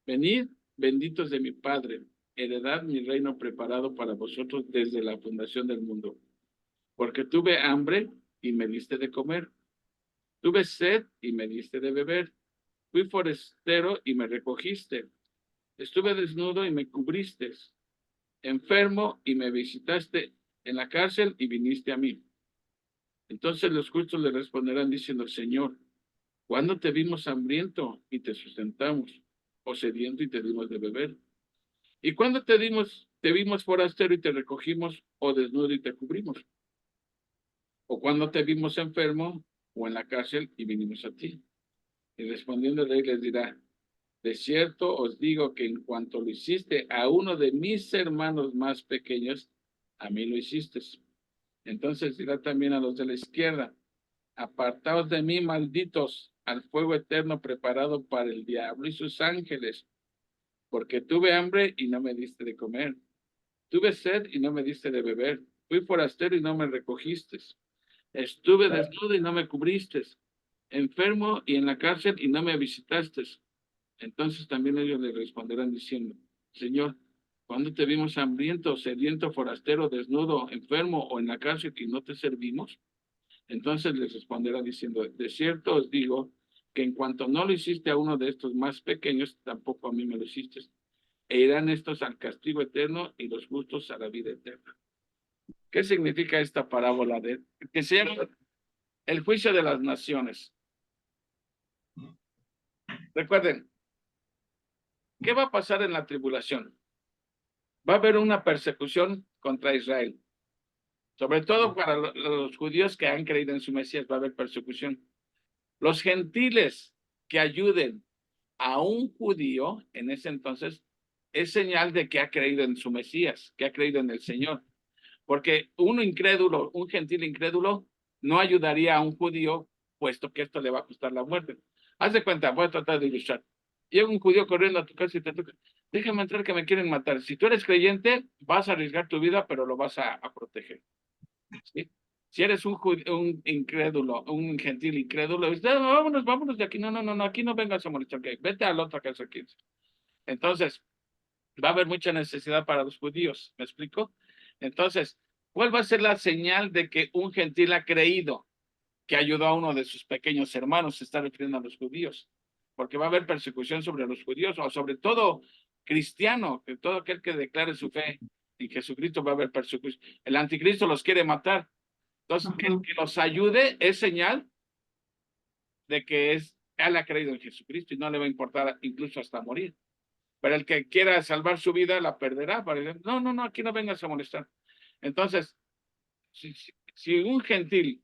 venid, benditos de mi Padre, heredad mi reino preparado para vosotros desde la fundación del mundo. Porque tuve hambre y me diste de comer. Tuve sed y me diste de beber. Fui forastero y me recogiste. Estuve desnudo y me cubriste. Enfermo y me visitaste. En la cárcel y viniste a mí. Entonces los justos le responderán diciendo, Señor, ¿cuándo te vimos hambriento y te sustentamos? ¿O sediento y te dimos de beber? ¿Y cuándo te vimos forastero y te recogimos? ¿O desnudo y te cubrimos? ¿O cuándo te vimos enfermo o en la cárcel y vinimos a ti? Y respondiendo el rey les dirá, de cierto os digo que en cuanto lo hiciste a uno de mis hermanos más pequeños, a mí lo hiciste. Entonces dirá también a los de la izquierda, apartaos de mí, malditos, al fuego eterno preparado para el diablo y sus ángeles, porque tuve hambre y no me diste de comer, tuve sed y no me diste de beber, fui forastero y no me recogiste, estuve desnudo y no me cubriste, enfermo y en la cárcel y no me visitaste. Entonces también ellos le responderán diciendo, Señor, ¿cuándo te vimos hambriento, sediento, forastero, desnudo, enfermo o en la cárcel y no te servimos? Entonces les responderá diciendo, de cierto os digo que en cuanto no lo hiciste a uno de estos más pequeños, tampoco a mí me lo hiciste. E irán estos al castigo eterno y los justos a la vida eterna. ¿Qué significa esta parábola que se llama el juicio de las naciones? Recuerden, ¿qué va a pasar en la tribulación? Va a haber una persecución contra Israel. Sobre todo para los judíos que han creído en su Mesías va a haber persecución. Los gentiles que ayuden a un judío en ese entonces es señal de que ha creído en su Mesías, que ha creído en el Señor. Porque un gentil incrédulo, no ayudaría a un judío, puesto que esto le va a costar la muerte. Haz de cuenta, voy a tratar de ilustrar. Llega un judío corriendo a tu casa y te toca. déjame entrar que me quieren matar. Si tú eres creyente, vas a arriesgar tu vida, pero lo vas a proteger. ¿Sí? Si eres un incrédulo, un gentil incrédulo, vámonos de aquí. No, aquí no vengas a molestar. Okay, vete a la otra casa 15. Entonces, va a haber mucha necesidad para los judíos. ¿Me explico? Entonces, ¿cuál va a ser la señal de que un gentil ha creído que ayudó a uno de sus pequeños hermanos? Se está refiriendo a los judíos. Porque va a haber persecución sobre los judíos, o sobre todo cristiano, que todo aquel que declare su fe en Jesucristo va a haber persecución. El anticristo los quiere matar. Entonces, el que los ayude es señal de que él ha creído en Jesucristo y no le va a importar incluso hasta morir. Pero el que quiera salvar su vida la perderá. No, aquí no vengas a molestar. Entonces, si un gentil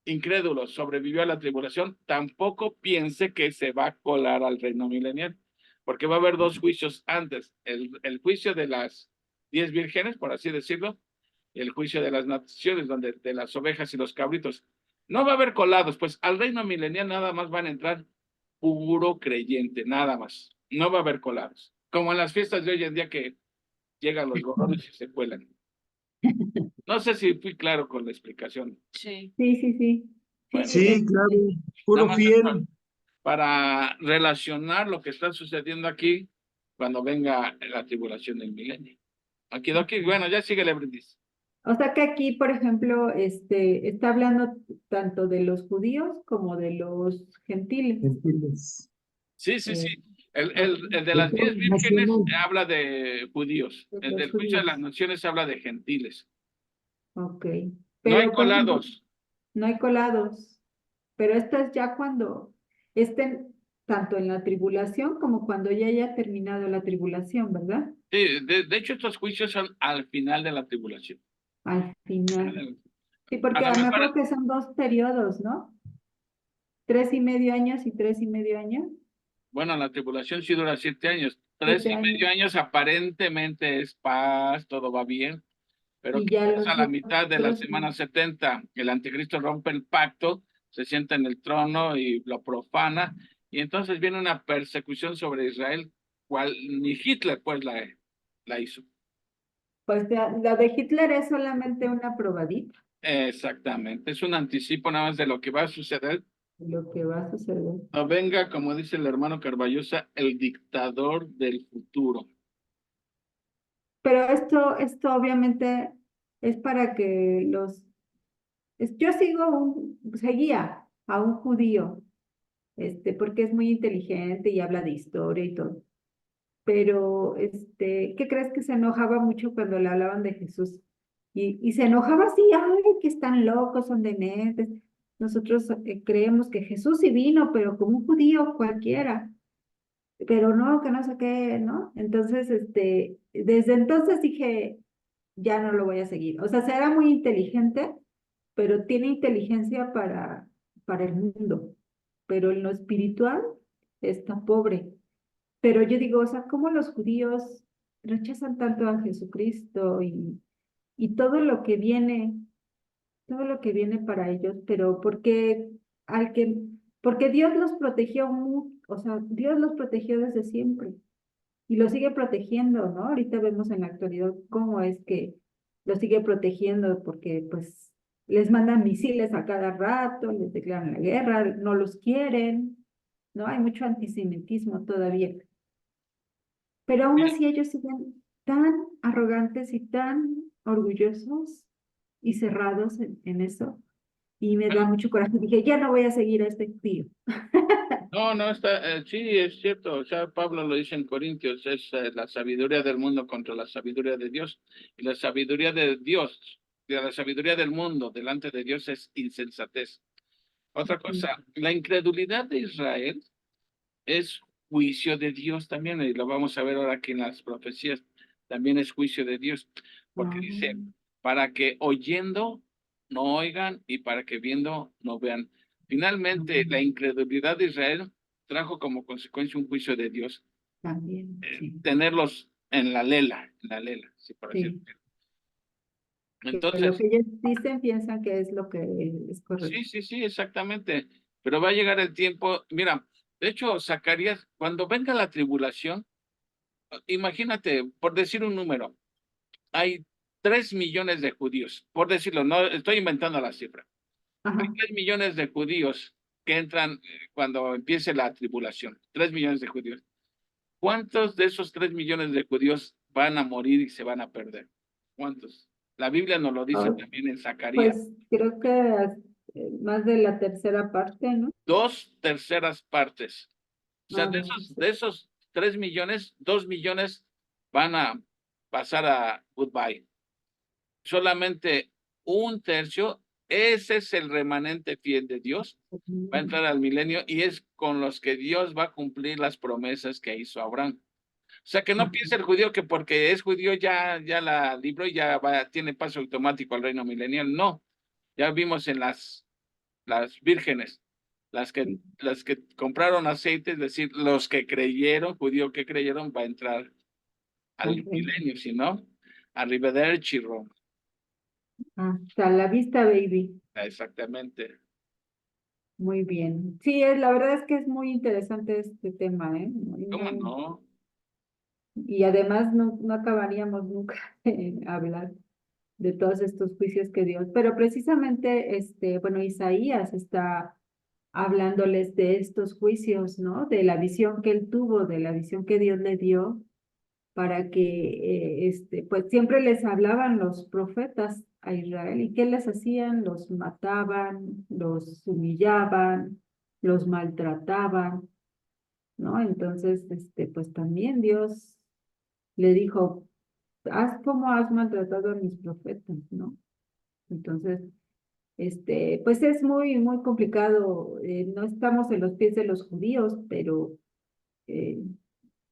incrédulo sobrevivió a la tribulación, tampoco piense que se va a colar al reino milenial, porque va a haber dos juicios antes, el juicio de las 10 vírgenes, por así decirlo, y el juicio de las naciones, donde de las ovejas y los cabritos. No va a haber colados, pues al reino milenial nada más van a entrar puro creyente, nada más. No va a haber colados. Como en las fiestas de hoy en día que llegan los gorrones y se cuelan. No sé si fui claro con la explicación. Sí. Sí. Bueno, Sí, claro, nada puro más fiel. para relacionar lo que está sucediendo aquí cuando venga la tribulación del milenio. Aquí, bueno, ya sigue el brindis. O sea que aquí, por ejemplo, está hablando tanto de los judíos como de los gentiles. Gentiles. Sí. El de las 10 vírgenes Nacional. habla de judíos. De El los del juicio de las judíos. naciones habla de gentiles. Ok. No hay Pero, por ejemplo, colados. no hay colados. Pero esto es ya cuando estén tanto en la tribulación como cuando ya haya terminado la tribulación, ¿verdad? Sí, de hecho, estos juicios son al final de la tribulación. Al final. Sí, A porque lo me mejor, acuerdo que son 2 periodos, ¿no? 3,5 años y 3,5 años. bueno, la tribulación sí dura 7 años. 3 y medio 7 años. años aparentemente es paz, todo va bien. Pero Y ¿qué ya pasa los a la mitad de la otros, semana 70? El anticristo rompe el pacto, se sienta en el trono y lo profana, y entonces viene una persecución sobre Israel, cual ni Hitler pues la hizo. pues la de Hitler es solamente una probadita Exactamente, es un anticipo nada más de lo que va a suceder. de lo que va a suceder. No venga, como dice el hermano Carballosa, el dictador del futuro. Pero esto obviamente es para que yo seguía a un judío, porque es muy inteligente y habla de historia y todo. Pero, ¿qué crees? Que se enojaba mucho cuando le hablaban de Jesús? Y se enojaba así, ay, que están locos, son dementes. Nosotros creemos que Jesús sí vino, pero como un judío cualquiera. Pero no, que no sé qué, ¿no? Entonces, desde entonces dije, ya no lo voy a seguir. O sea, será muy inteligente, pero tiene inteligencia para el mundo. Pero en lo espiritual está pobre. Pero yo digo, o sea, ¿cómo los judíos rechazan tanto a Jesucristo y todo lo que viene para ellos? Pero porque Dios los protegió o sea, Dios los protegió desde siempre y los sigue protegiendo, ¿no? Ahorita vemos en la actualidad cómo es que los sigue protegiendo porque pues les mandan misiles a cada rato, les declaran la guerra, no los quieren, ¿no? Hay mucho antisemitismo todavía. Pero aún así ellos siguen tan arrogantes y tan orgullosos y cerrados en eso. Y me da mucho coraje. Dije, ya no voy a seguir a este tío. No, sí, es cierto, o sea, Pablo lo dice en Corintios, es la sabiduría del mundo contra la sabiduría de Dios, y la sabiduría de Dios, la sabiduría del mundo delante de Dios es insensatez. Otra cosa, la incredulidad de Israel es juicio de Dios también, y lo vamos a ver ahora aquí en las profecías, también es juicio de Dios, porque dice, para que oyendo no oigan y para que viendo no vean. Finalmente, la incredulidad de Israel trajo como consecuencia un juicio de Dios, También, sí. tenerlos en la lela, sí, por así Sí. decirlo. Que lo Entonces, que ellos dicen piensan que es lo que es correcto. sí, exactamente, pero va a llegar el tiempo, mira, de hecho, Zacarías, cuando venga la tribulación, imagínate, por decir un número, hay 3 millones de judíos, por decirlo, no estoy inventando la cifra. Hay Ajá. 3 millones de judíos que entran cuando empiece la tribulación. 3 millones de judíos. ¿Cuántos de esos 3 millones de judíos van a morir y se van a perder? ¿Cuántos? La Biblia nos lo dice Ah, también en Zacarías. pues creo que más de la tercera parte, ¿no? 2/3 partes. O sea, Ah, de esos 3 millones, 2 millones van a pasar a goodbye. Solamente 1/3, ese es el remanente fiel de Dios, va a entrar al milenio y es con los que Dios va a cumplir las promesas que hizo Abraham. O sea, que no piense el judío que porque es judío ya la libró y ya tiene paso automático al reino milenial. No, ya vimos en las vírgenes, las que compraron aceite, es decir, los que creyeron, judíos que creyeron, va a entrar al Ok. milenio, si no, arrivederci Roma. Hasta la vista, baby. Exactamente. Muy bien. Sí, la verdad es que es muy interesante este tema, ¿eh? ¿Cómo no? Y además no acabaríamos nunca en hablar de todos estos juicios que Dios, pero precisamente, bueno, Isaías está hablándoles de estos juicios, ¿no? De la visión que él tuvo, de la visión que Dios le dio, para que, pues siempre les hablaban los profetas a Israel. ¿Y qué les hacían? Los mataban, los humillaban, los maltrataban, ¿no? Entonces, pues también Dios le dijo, haz como has maltratado a mis profetas, ¿no? Entonces, pues es muy complicado. No estamos en los pies de los judíos, pero eh,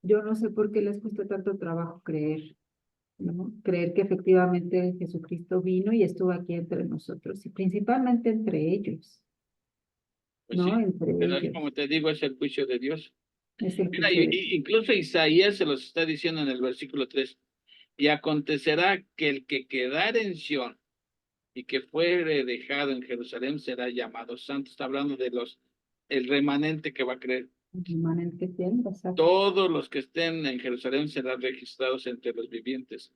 yo no sé por qué les cuesta tanto trabajo creer, ¿no? Creer que efectivamente Jesucristo vino y estuvo aquí entre nosotros, y principalmente entre ellos, Pues ¿no? sí, Entre pero es ellos. como te digo, es el juicio de Dios. Es el Mira, juicio de incluso Isaías se los está diciendo en el versículo 3. Y acontecerá que el que quedare en Sión y que fuere dejado en Jerusalén será llamado santo. Está hablando de el remanente que va a creer. permanente tiempo, exacto. Todos los que estén en Jerusalén serán registrados entre los vivientes.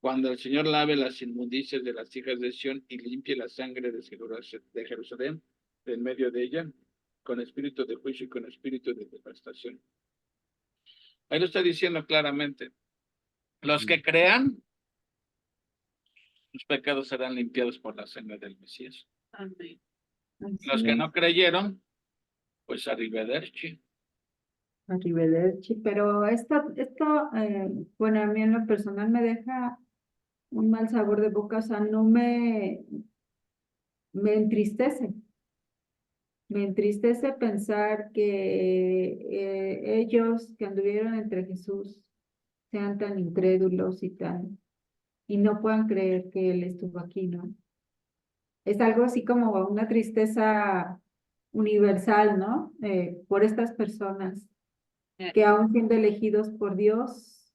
Cuando el Señor lave las inmundicias de las hijas de Sión y limpie la sangre de Jerusalén, de en medio de ella, con espíritu de juicio y con espíritu de devastación. Ahí lo está diciendo claramente. Los que crean, sus pecados serán limpiados por la sangre del Mesías. Amén. Los Así que es. no creyeron, pues arrivederci. Arrivederci, pero esto, bueno, a mí en lo personal me deja un mal sabor de boca, o sea, no me entristece. Me entristece pensar que ellos que anduvieron entre Jesús sean tan incrédulos y no puedan creer que Él estuvo aquí, ¿no? Es algo así como una tristeza universal, ¿no? Por estas personas que aún siendo elegidos por Dios,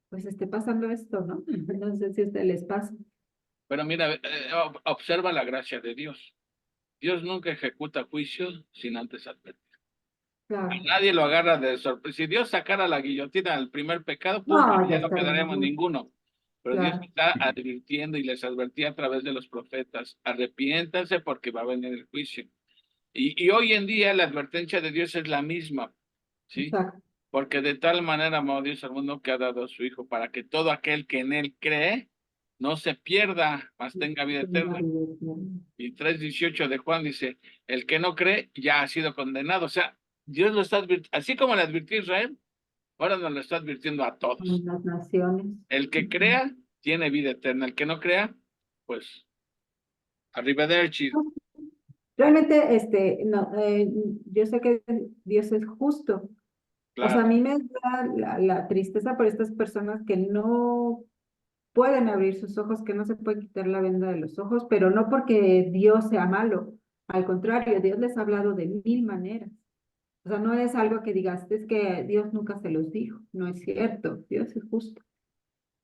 pues esté pasando esto, ¿no? No sé si a ustedes les pasa. Pero mira, observa la gracia de Dios. Dios nunca ejecuta juicios sin antes advertir. A Claro. nadie lo agarra de sorpresa. Si Dios sacara la guillotina al primer pecado, ¡pum! No, ya Ya no quedaremos estaríamos, ninguno. Pero Dios claro. está advirtiendo y les advertía a través de los profetas, arrepiéntanse porque va a venir el juicio. Y hoy en día la advertencia de Dios es la misma, ¿sí? Exacto. Porque de tal manera amó Dios al mundo que ha dado a su Hijo para que todo aquel que en él cree no se pierda, mas tenga vida eterna. Y 3:18 de Juan dice, el que no cree ya ha sido condenado. O sea, Dios lo está advirtiendo, así como le advirtió a Israel, ahora nos lo está advirtiendo a todos. En las naciones. El que crea tiene vida eterna, el que no crea, pues, arrivederci. Realmente, no, yo sé que Dios es justo. O sea, a Claro, mí me da la tristeza por estas personas que no pueden abrir sus ojos, que no se puede quitar la venda de los ojos, pero no porque Dios sea malo. Al contrario, Dios les ha hablado de mil maneras. O sea, no es algo que digas, es que Dios nunca se los dijo. No es cierto, Dios es justo.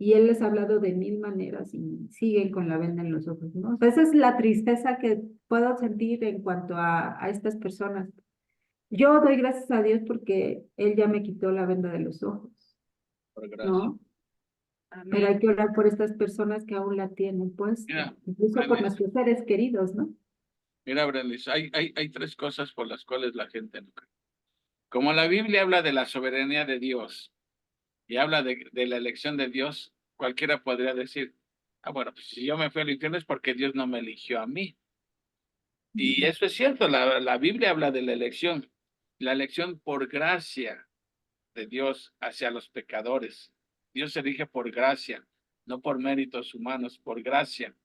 Y Él les ha hablado de mil maneras y siguen con la venda en los ojos, ¿no? O sea, esa es la tristeza que puedo sentir en cuanto a estas personas. Yo doy gracias a Dios porque Él ya me quitó la venda de los ojos. por gracia. ¿no? Pero hay que orar por estas personas que aún la tienen, pues, Mira, incluso por Brenda, nuestros seres queridos, ¿no? mira, Brendis, hay tres cosas por las cuales la gente no cree. Como la Biblia habla de la soberanía de Dios y habla de la elección de Dios, cualquiera podría decir, ah, bueno, pues si yo me fui al infierno es porque Dios no me eligió a mí. Y eso es cierto, la Biblia habla de la elección por gracia de Dios hacia los pecadores. Dios se elige por gracia, no por méritos humanos, por gracia.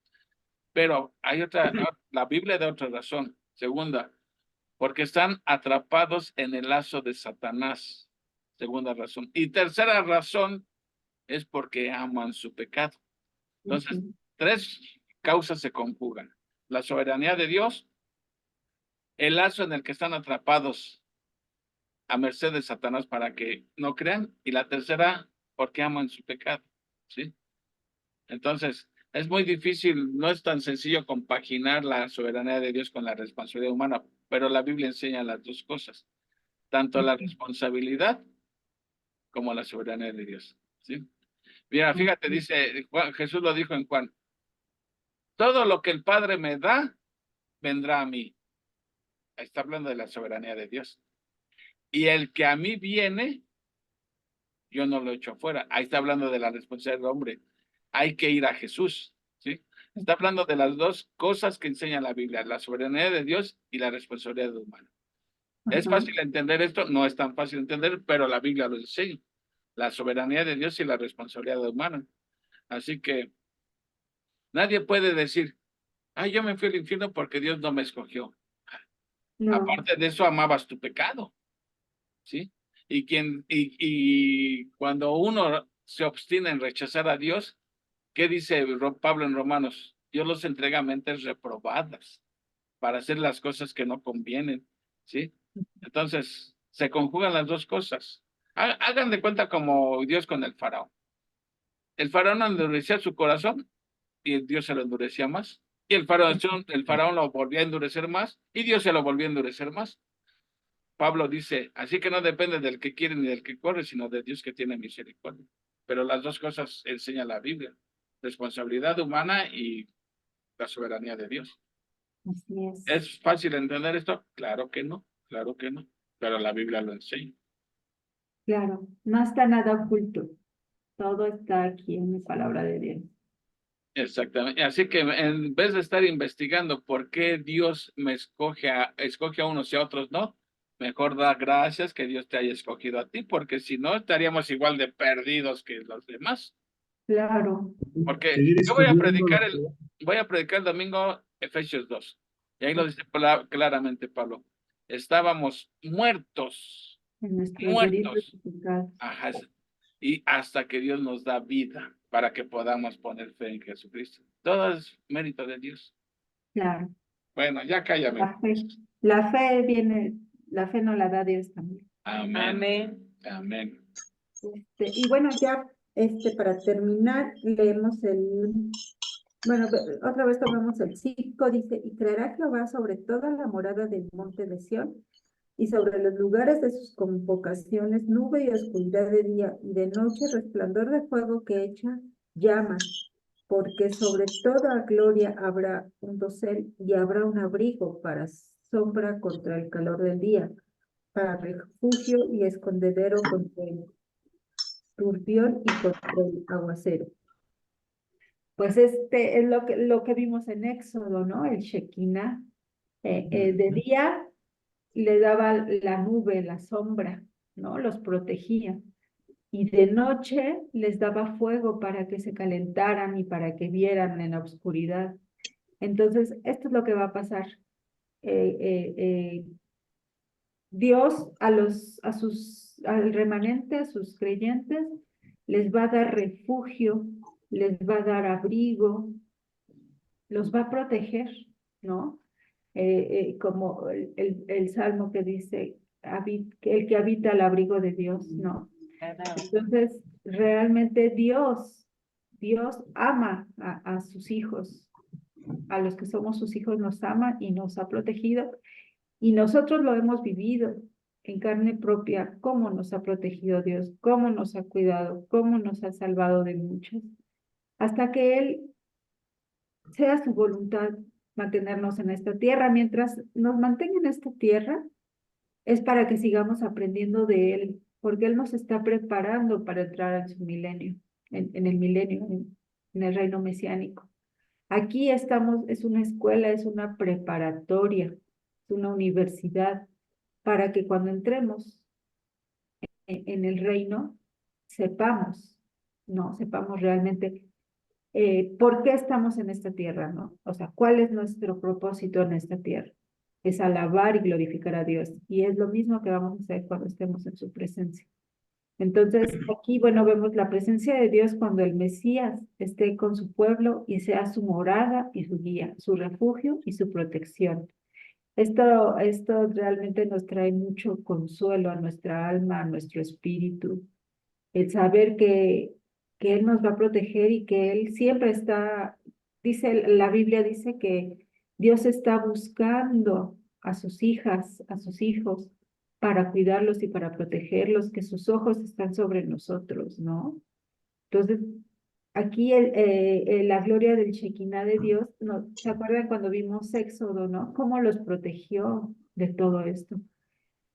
Pero hay otra, la Biblia da otra razón. Segunda, porque están atrapados en el lazo de Satanás. Segunda razón. Y tercera razón es porque aman su pecado. Entonces, tres causas se conjugan. La soberanía de Dios, el lazo en el que están atrapados a merced de Satanás para que no crean, y la tercera, porque aman su pecado, ¿sí? Entonces, es muy difícil, no es tan sencillo compaginar la soberanía de Dios con la responsabilidad humana, pero la Biblia enseña las dos cosas, tanto la responsabilidad como la soberanía de Dios, ¿sí? Mira, fíjate, dice, Jesús lo dijo en Juan, todo lo que el Padre me da, vendrá a mí. Está hablando de la soberanía de Dios. Y el que a mí viene, yo no lo echo afuera. Ahí está hablando de la responsabilidad del hombre. Hay que ir a Jesús, ¿sí? Está hablando de las dos cosas que enseña la Biblia, la soberanía de Dios y la responsabilidad humana. ¿Es fácil entender esto? No es tan fácil entender, pero la Biblia lo enseña. La soberanía de Dios y la responsabilidad humana. Así que nadie puede decir, ay, yo me fui al infierno porque Dios no me escogió. No, Aparte de eso, amabas tu pecado, ¿sí? Y cuando uno se obstina en rechazar a Dios, ¿qué dice Pablo en Romanos? Dios los entrega a mentes reprobadas para hacer las cosas que no convienen, ¿sí? Entonces, se conjugan las dos cosas. Hagan de cuenta como Dios con el faraón. El faraón endurecía su corazón y Dios se lo endurecía más. Y el faraón lo volvía a endurecer más y Dios se lo volvía a endurecer más. Pablo dice, así que no depende del que quiere ni del que corre, sino de Dios que tiene misericordia. Pero las dos cosas enseña la Biblia, responsabilidad humana y la soberanía de Dios. así es. ¿Es fácil entender esto? Claro que no, pero la Biblia lo enseña. Claro, no está nada oculto. Todo está aquí en la palabra de Dios. Exactamente. Así que en vez de estar investigando por qué Dios me escoge a unos y a otros no, mejor da gracias que Dios te haya escogido a ti, porque si no estaríamos igual de perdidos que los demás. Claro. Porque Seguir yo voy a escogiendo predicar el domingo Efesios 2. Y ahí lo dice claramente Pablo. Estábamos muertos, En nuestros delitos y pecados. Ajá, y hasta que Dios nos da vida para que podamos poner fe en Jesucristo. Todo es mérito de Dios. Claro. Bueno, ya cállame. La fe viene, la fe nos la da Dios también. Amén. Amén. Y bueno, ya para terminar, leemos otra vez tomamos el 5, dice, y traerá Jehová sobre toda la morada del monte de Sión, y sobre los lugares de sus convocaciones, nube y oscuridad de día, y de noche resplandor de fuego que echa llamas, porque sobre toda gloria habrá un dosel, y habrá un abrigo para sombra contra el calor del día, para refugio y escondedero contra el turbión y contra el aguacero. Pues es lo que vimos en Éxodo, ¿no? El Shekinah. De día le daba la nube, la sombra, ¿no? Los protegía. Y de noche les daba fuego para que se calentaran y para que vieran en la oscuridad. Entonces, esto es lo que va a pasar. Dios al remanente, a sus creyentes, les va a dar refugio, les va a dar abrigo, los va a proteger, ¿no? Como el salmo que dice, el que habita al abrigo de Dios, ¿no? Entonces, realmente Dios ama a sus hijos, a los que somos sus hijos nos ama y nos ha protegido, y nosotros lo hemos vivido. en carne propia cómo nos ha protegido Dios, cómo nos ha cuidado, cómo nos ha salvado de muchos, hasta que Él sea su voluntad mantenernos en esta tierra. Mientras nos mantenga en esta tierra, es para que sigamos aprendiendo de Él, porque Él nos está preparando para entrar en su milenio, en el milenio, en el reino mesiánico. Aquí estamos, es una escuela, es una preparatoria, es una universidad, para que cuando entremos en el reino, sepamos, ¿no? Sepamos realmente por qué estamos en esta tierra, ¿no? O sea, cuál es nuestro propósito en esta tierra. Es alabar y glorificar a Dios. Y es lo mismo que vamos a hacer cuando estemos en su presencia. Entonces, aquí, bueno, vemos la presencia de Dios cuando el Mesías esté con su pueblo y sea su morada y su guía, su refugio y su protección. Esto realmente nos trae mucho consuelo a nuestra alma, a nuestro espíritu, el saber que Él nos va a proteger y que Él siempre está, dice, la Biblia dice que Dios está buscando a sus hijas, a sus hijos, para cuidarlos y para protegerlos, que sus ojos están sobre nosotros, ¿no? Entonces, aquí la gloria del Shekinah de Dios, ¿no? ¿Se acuerdan cuando vimos Éxodo, ¿no? Cómo los protegió de todo esto.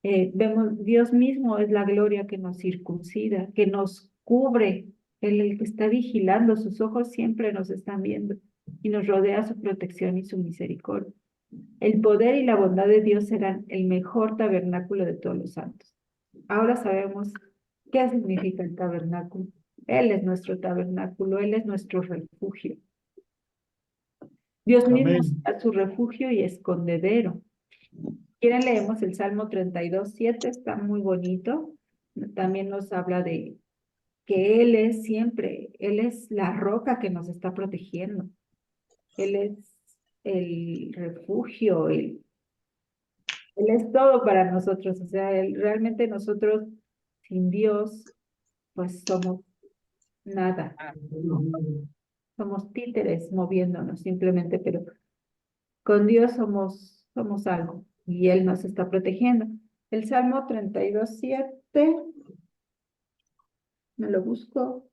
Vemos, Dios mismo es la gloria que nos circuncida, que nos cubre, el que está vigilando, sus ojos siempre nos están viendo y nos rodea su protección y su misericordia. El poder y la bondad de Dios serán el mejor tabernáculo de todos los santos. Ahora sabemos qué significa el tabernáculo. Él es nuestro tabernáculo, Él es nuestro refugio. Dios mismo Amén. es su refugio y escondedero. Quieren leemos el Salmo 32:7, está muy bonito. También nos habla de que Él es siempre, Él es la roca que nos está protegiendo. Él es el refugio, Él es todo para nosotros. O sea, realmente nosotros sin Dios, pues somos nada. Somos títeres moviéndonos simplemente, pero con Dios somos algo y Él nos está protegiendo. El Salmo 32:7, me lo busco.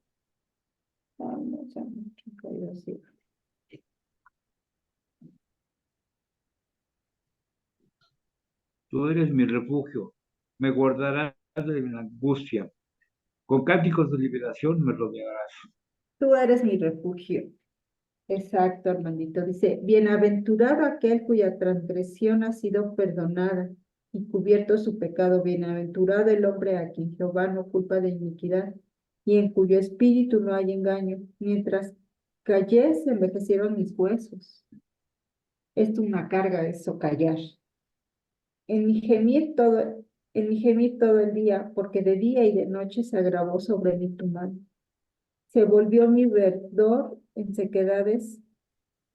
Salmo 32:7. Tú eres mi refugio, me guardarás de la angustia. Con cánticos de liberación me rodearás. Tú eres mi refugio. Exacto, hermanito. Dice, bienaventurado aquel cuya transgresión ha sido perdonada y cubierto su pecado. Bienaventurado el hombre a quien Jehová no culpa de iniquidad y en cuyo espíritu no hay engaño. Mientras callé, se envejecieron mis huesos. Es una carga eso, callar. En mi gemir todo, en mi gemir todo el día, porque de día y de noche se agravó sobre mí tu mano. Se volvió mi verdor en sequedades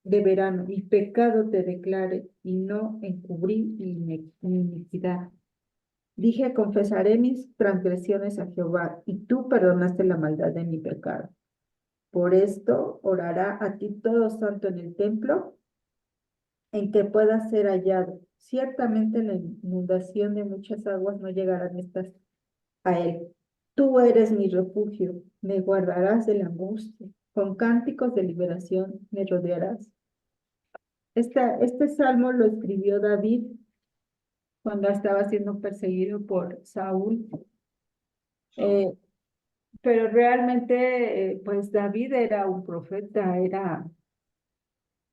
de verano, mi pecado te declaré y no encubrí mi iniquidad. Dije, confesaré mis transgresiones a Jehová, y tú perdonaste la maldad de mi pecado. Por esto orará a ti todo santo en el templo, en que pueda ser hallado. Ciertamente la inundación de muchas aguas no llegarán estas a él. Tú eres mi refugio, me guardarás de la angustia, con cánticos de liberación me rodearás. Este salmo lo escribió David cuando estaba siendo perseguido por Saúl. Eh, pero realmente, pues David era un profeta,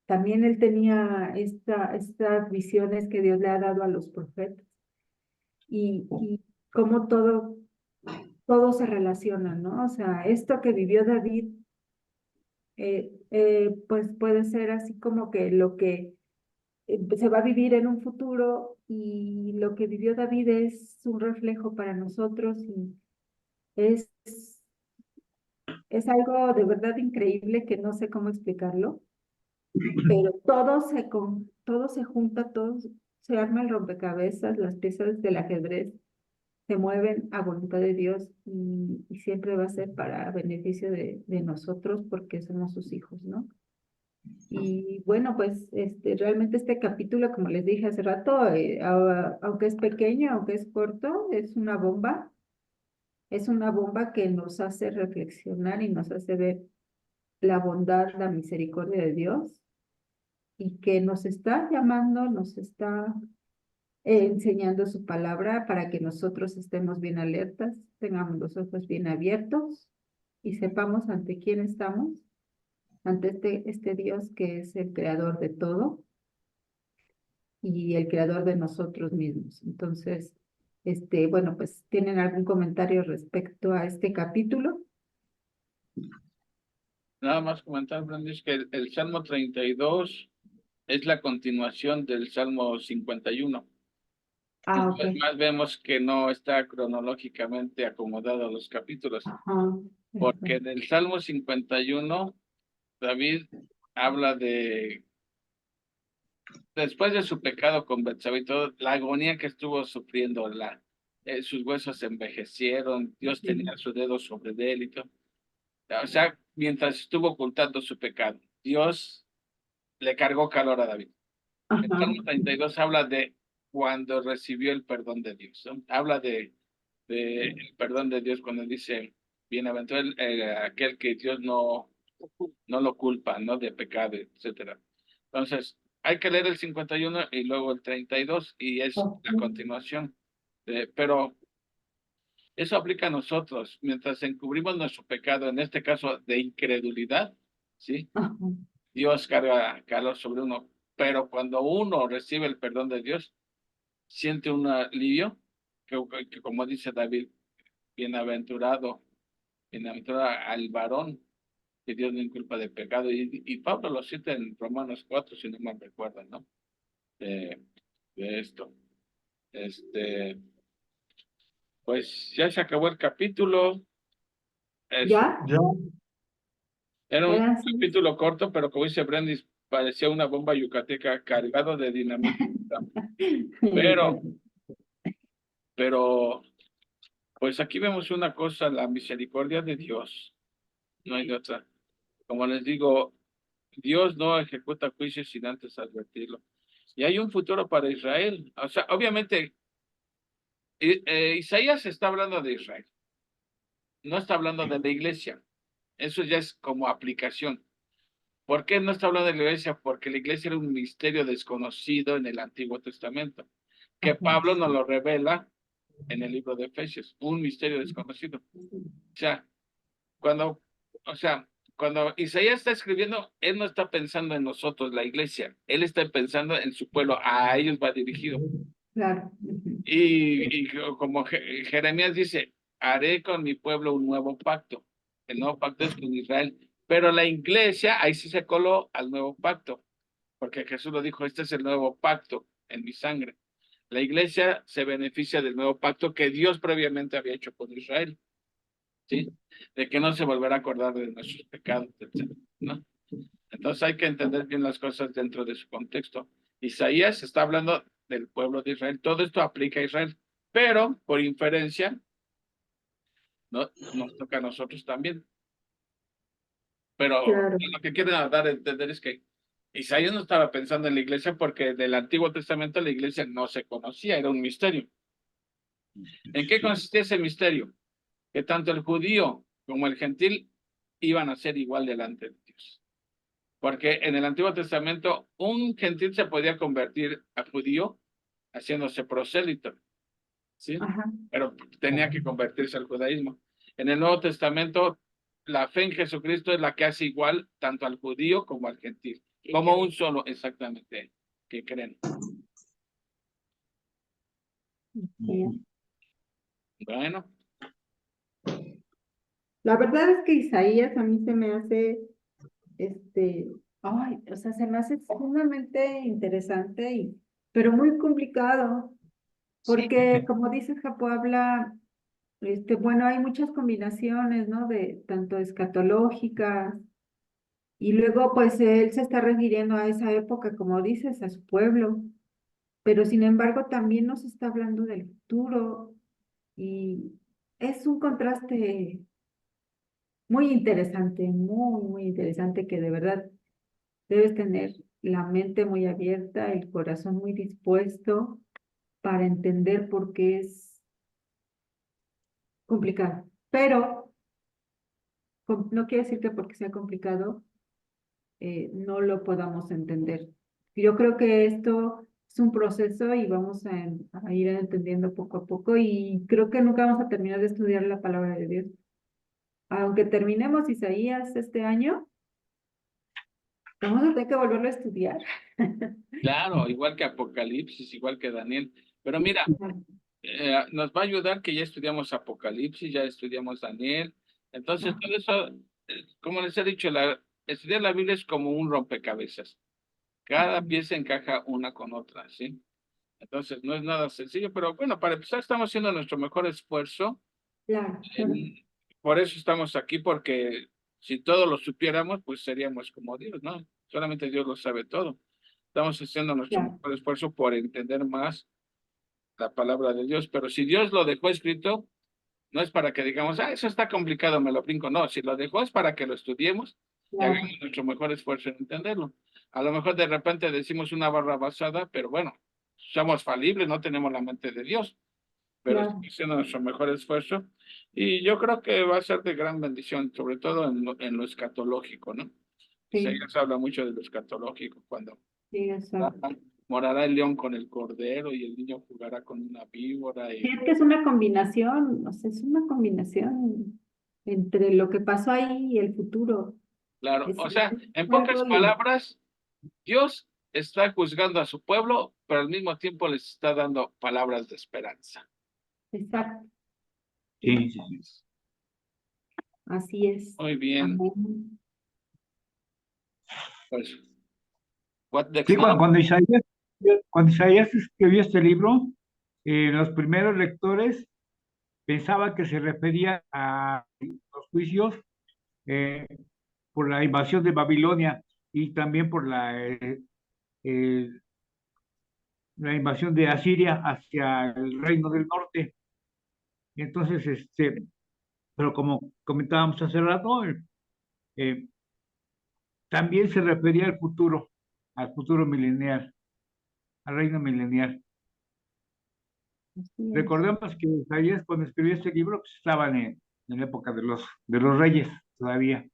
también él tenía estas visiones que Dios le ha dado a los profetas y cómo todo se relaciona, ¿no? O sea, esto que vivió David, pues puede ser así como que lo que se va a vivir en un futuro y lo que vivió David es un reflejo para nosotros y es, es algo de verdad increíble que no sé cómo explicarlo, pero todo se junta, todo se arma el rompecabezas, las piezas del ajedrez se mueven a voluntad de Dios y siempre va a ser para beneficio de nosotros porque somos sus hijos, ¿no? Y bueno, pues realmente este capítulo, como les dije hace rato, aunque es pequeño, aunque es corto, es una bomba que nos hace reflexionar y nos hace ver la bondad, la misericordia de Dios y que nos está llamando, nos está enseñando su palabra para que nosotros estemos bien alertas, tengamos los ojos bien abiertos y sepamos ante quién estamos, ante este Dios que es el creador de todo y el creador de nosotros mismos. Entonces, bueno, pues, ¿tienen algún comentario respecto a este capítulo? Nada más comentar, Brandis, que el Salmo 32 es la continuación del Salmo 51. Ah, ok. Entonces, más vemos que no está cronológicamente acomodado los capítulos, Ajá. porque en el Salmo 51, David habla de, después de su pecado con Betsabé y todo, la agonía que estuvo sufriendo, sus huesos se envejecieron, Dios tenía su dedo sobre él y todo. O sea, mientras estuvo ocultando su pecado, Dios le cargó calor a David. El Ajá. Salmo 32 habla de cuando recibió el perdón de Dios, ¿no? Habla de el perdón de Dios cuando dice, bienaventurado aquel que Dios no lo culpa, ¿no? De pecado, etcétera. Entonces, hay que leer el 51 y luego el 32 y es Ok. la continuación. Pero eso aplica a nosotros, mientras encubrimos nuestro pecado, en este caso de incredulidad, ¿sí? Ajá. Dios carga calor sobre uno, pero cuando uno recibe el perdón de Dios, siente un alivio, que como dice David, bienaventurado, bienaventurado al varón que Dios no inculpa de pecado, y Pablo lo cita en Romanos 4, si no me recuerdo, ¿no? De, de esto. Este, pues ya se acabó el capítulo, ¿Ya? Ya, era un ¿Eran seis? capítulo corto, pero como dice Brandis, parecía una bomba yucateca cargado de dinamita. Pero, pero, pues aquí vemos una cosa, la misericordia de Dios, no hay de otra. Como les digo, Dios no ejecuta juicios sin antes advertirlo. Y hay un futuro para Israel. O sea, obviamente, Isaías está hablando de Israel, no está hablando de la iglesia. Eso ya es como aplicación. ¿Por qué no está hablando de la iglesia? Porque la iglesia era un misterio desconocido en el Antiguo Testamento, que Ajá. Pablo nos lo revela en el libro de Efesios, un misterio desconocido. O sea, cuando, o sea, cuando Isaías está escribiendo, él no está pensando en nosotros, la iglesia, él está pensando en su pueblo, a ellos va dirigido. Claro. Ujú. Y como Jeremías dice, haré con mi pueblo un nuevo pacto. El nuevo pacto es con Israel. Pero la iglesia, ahí sí se coló al nuevo pacto, porque Jesús lo dijo, este es el nuevo pacto en mi sangre. La iglesia se beneficia del nuevo pacto que Dios previamente había hecho con Israel, ¿sí? De que no se volverá a acordar de nuestros pecados, etcétera, ¿no? Entonces hay que entender bien las cosas dentro de su contexto. Isaías está hablando del pueblo de Israel. Todo esto aplica a Israel, pero por inferencia, ¿no? Nos toca a nosotros también. Pero Claro. lo que quieren dar a entender es que Isaías no estaba pensando en la iglesia porque del Antiguo Testamento la iglesia no se conocía, era un misterio. ¿En qué consistía ese misterio? Que tanto el judío como el gentil iban a ser igual delante de Dios. Porque en el Antiguo Testamento un gentil se podía convertir a judío haciéndose prosélito, ¿sí? Ajá. Pero tenía que convertirse al judaísmo. En el Nuevo Testamento, la fe en Jesucristo es la que hace igual tanto al judío como al gentil, como un solo exactamente que creen. Bien. Bueno, La verdad es que Isaías a mí se me hace, ay, o sea, se me hace sumamente interesante pero muy complicado, sí, porque como dice Japo, habla, bueno, hay muchas combinaciones, ¿no? De tanto escatológicas, y luego pues él se está refiriendo a esa época, como dices, a su pueblo, pero sin embargo también nos está hablando del futuro, y es un contraste muy interesante, muy interesante que de verdad. Debes tener la mente muy abierta, el corazón muy dispuesto para entender por qué es complicado. Pero no quiere decir que porque sea complicado no lo podamos entender. Yo creo que esto es un proceso y vamos a ir entendiendo poco a poco y creo que nunca vamos a terminar de estudiar la palabra de Dios. Aunque terminemos Isaías este año, vamos a tener que volverlo a estudiar. Claro, igual que Apocalipsis, igual que Daniel. Pero mira, nos va a ayudar que ya estudiamos Apocalipsis, ya estudiamos Daniel. Entonces, todo eso, como les he dicho, estudiar la Biblia es como un rompecabezas. Cada pieza encaja una con otra, ¿sí? Entonces, no es nada sencillo, pero bueno, para empezar, estamos haciendo nuestro mejor esfuerzo. Claro. Por eso estamos aquí, porque si todo lo supiéramos, pues seríamos como Dios, ¿no? Solamente Dios lo sabe todo. Estamos haciendo nuestro Claro. mejor esfuerzo por entender más la palabra de Dios, pero si Dios lo dejó escrito, no es para que digamos, ah, eso está complicado, me lo brinco. No, si lo dejó es para que lo estudiemos y Claro. hagamos nuestro mejor esfuerzo en entenderlo. A lo mejor de repente decimos una barra basada, pero bueno, somos falibles, no tenemos la mente de Dios, pero Claro. estamos haciendo nuestro mejor esfuerzo y yo creo que va a ser de gran bendición, sobre todo en lo escatológico, ¿no? Sí, Se habla mucho de lo escatológico cuando sí, exacto. morará el león con el cordero y el niño jugará con una víbora Sí, y es que es una combinación, o sea, es una combinación entre lo que pasó ahí y el futuro. claro, Es o sea, en pocas algo y palabras, Dios está juzgando a su pueblo, pero al mismo tiempo les está dando palabras de esperanza. exacto. Sí, sí, sí. Así es. Muy bien, Amén. pues, what next Sí, now? cuando Isaías escribió este libro, los primeros lectores pensaban que se refería a los juicios eh, por la invasión de Babilonia y también por eh, la invasión de Asiria hacia el reino del norte. Y entonces, pero como comentábamos hace rato, eh, también se refería al futuro milenial, al reino milenial. Así es. Recordemos que Isaías cuando escribió este libro pues, estaban en la época de los reyes todavía.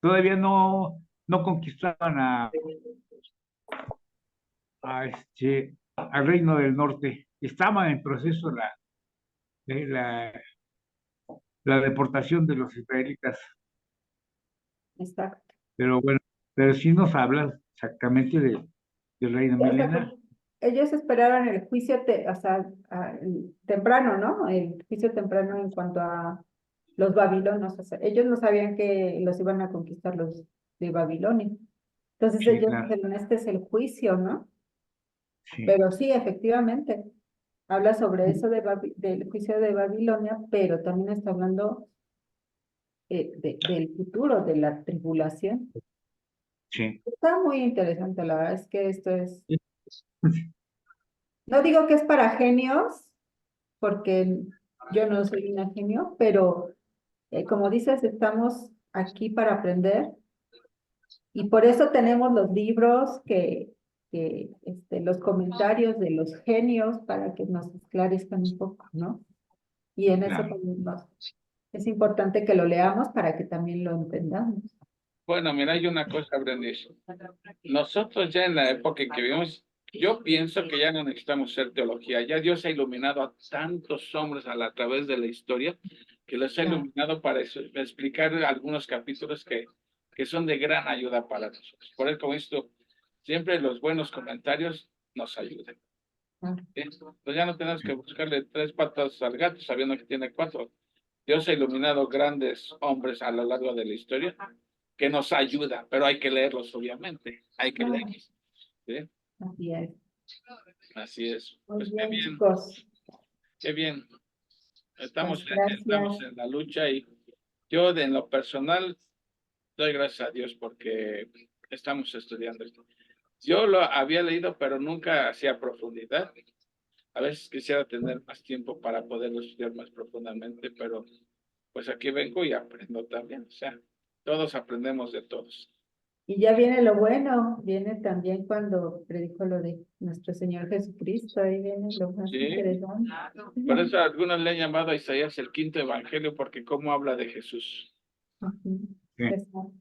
Todavía no conquistaban al reino del norte. Estaba en proceso eh, la, la deportación de los israelitas. Exacto. Pero bueno, pero sí nos habla exactamente del reino O sea, milenar. ellos esperaban el juicio, o sea, temprano, ¿no? El juicio temprano en cuanto a los babilonios. O sea, ellos no sabían que los iban a conquistar los de Babilonia. Entonces Sí, ellos claro, dijeron, este es el juicio, ¿no? sí, Pero sí, efectivamente, habla sobre eso del juicio de Babilonia, pero también está hablando del futuro, de la tribulación. sí. Está muy interesante, la verdad es que esto es, no digo que es para genios, porque yo no soy una genio, pero como dices, estamos aquí para aprender y por eso tenemos los libros los comentarios de los genios para que nos esclarezcan un poco, ¿no? Y en eso Claro. también es importante que lo leamos para que también lo entendamos. Bueno, mira, hay una cosa, Brendis. Nosotros ya en la época en que vivimos, yo pienso que ya no necesitamos ser teología. Ya Dios ha iluminado a tantos hombres a través de la historia que los ha Claro. iluminado para explicar algunos capítulos que son de gran ayuda para nosotros. Por eso, como esto, siempre los buenos comentarios nos ayudan. Ah, ¿Sí? Entonces ya no tenemos que buscarle tres patas al gato sabiendo que tiene cuatro. Dios ha iluminado grandes hombres a lo largo de la historia que nos ayuda, pero hay que leerlos, obviamente. Hay que claro, leerlos. ¿Sí? así es. Así es. Muy Pues qué bien, bien, chicos. qué bien. Pues Estamos gracias. en la lucha y yo en lo personal doy gracias a Dios porque estamos estudiando esto. Yo lo había leído, pero nunca hacía profundidad. A veces quisiera tener más tiempo para poderlo estudiar más profundamente, pero pues aquí vengo y aprendo también. O sea, todos aprendemos de todos. Y ya viene lo bueno, viene también cuando predijo lo de nuestro Señor Jesucristo, ahí viene lo más Sí. interesante. Por eso algunos le han llamado a Isaías el quinto evangelio, porque cómo habla de Jesús. Ujú, Sí. exacto.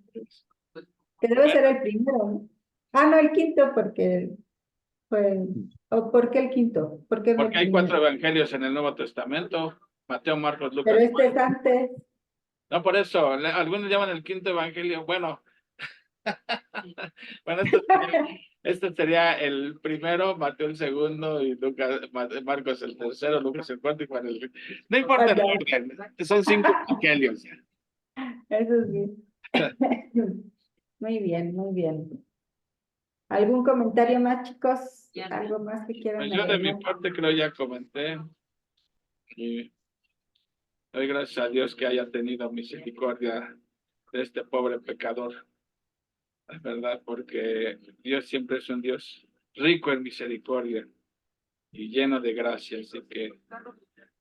Que debe ser el primero, ¿no? Ah, no, el quinto, porque fue. ¿O por qué el quinto? Porque es el Porque hay 4 primero. evangelios en el Nuevo Testamento, Mateo, Marcos, Pero Lucas. este es antes. No, por eso, algunos llaman el quinto evangelio. Bueno, bueno, este sería el primero, Mateo el segundo y Lucas, Marcos el tercero, Lucas el cuarto y Juan el quinto. No importa el orden, son 5 evangelios. Eso es bien. Muy bien, muy bien. ¿Algún comentario más, chicos? ¿Algo más que quieran Pues yo de mi agregar? parte creo ya comenté. Y doy gracias a Dios que haya tenido misericordia de este pobre pecador. Es verdad, porque Dios siempre es un Dios rico en misericordia y lleno de gracia. Así que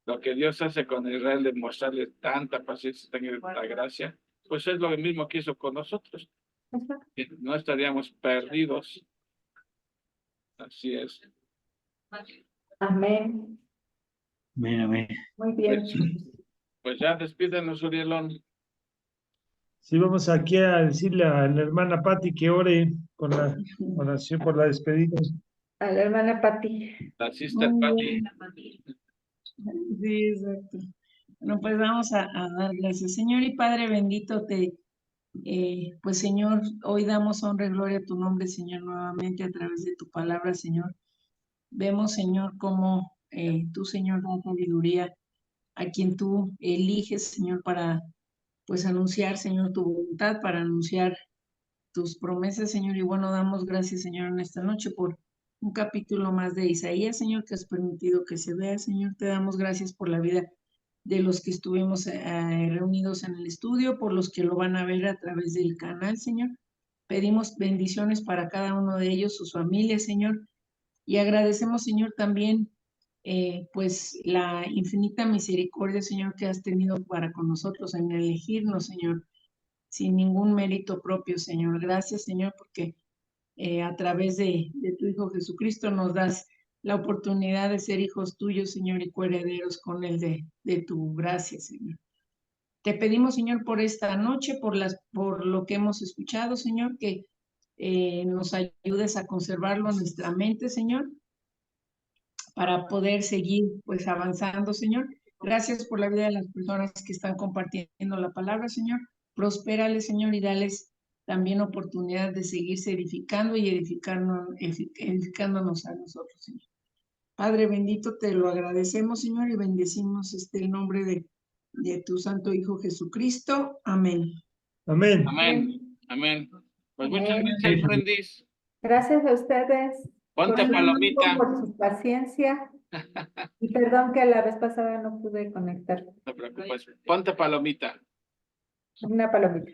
lo que Dios hace con Israel de mostrarle tanta paciencia, tanta gracia, pues es lo mismo que hizo con nosotros. Que no estaríamos perdidos. Así es. Amén. Amén, amén. Muy bien, Pues, chicos. pues ya despídenos, Urielón. Sí, vamos aquí a decirle a la hermana Patti que ore con la oración por la despedida. A la hermana Pati. La sister Muy Patty. bien. Sí, exacto. Bueno, pues vamos a dar gracias. Señor y Padre bendito, pues Señor, hoy damos honra y gloria a tu nombre, Señor, nuevamente a través de tu palabra, Señor. Vemos, Señor, cómo tú, Señor, da sabiduría a quien tú eliges, Señor, para pues anunciar, Señor, tu voluntad, para anunciar tus promesas, Señor. Y bueno, damos gracias, Señor, en esta noche por un capítulo más de Isaías, Señor, que has permitido que se vea, Señor. Te damos gracias por la vida de los que estuvimos reunidos en el estudio, por los que lo van a ver a través del canal, Señor. Pedimos bendiciones para cada uno de ellos, sus familias, Señor. Y agradecemos, Señor, también pues la infinita misericordia, Señor, que has tenido para con nosotros en elegirnos, Señor, sin ningún mérito propio, Señor. Gracias, Señor, porque a través de tu Hijo Jesucristo nos das la oportunidad de ser hijos tuyos, Señor, y coherederos con él de tu gracia, Señor. Te pedimos, Señor, por esta noche, por lo que hemos escuchado, Señor, que nos ayudes a conservarlo en nuestra mente, Señor, para poder seguir pues avanzando, Señor. Gracias por la vida de las personas que están compartiendo la palabra, Señor. Prospérales, Señor, y dales también oportunidad de seguirse edificando y edificándonos a nosotros, Señor. Padre bendito, te lo agradecemos, Señor, y bendecimos el nombre de tu Santo Hijo Jesucristo. Amén. Amén. Amén. Amén. Pues muchas Amén. gracias, Frendis. Gracias a ustedes Ponte por su palomita. tiempo, por su paciencia. Y perdón que la vez pasada no pude conectar. No te preocupes. Ponte palomita. Una palomita.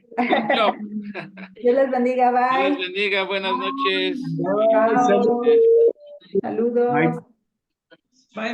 Yo. Dios les bendiga, Dios les bye. bendiga. Buenas noches. Chao. Saludos. Saludos. Bye.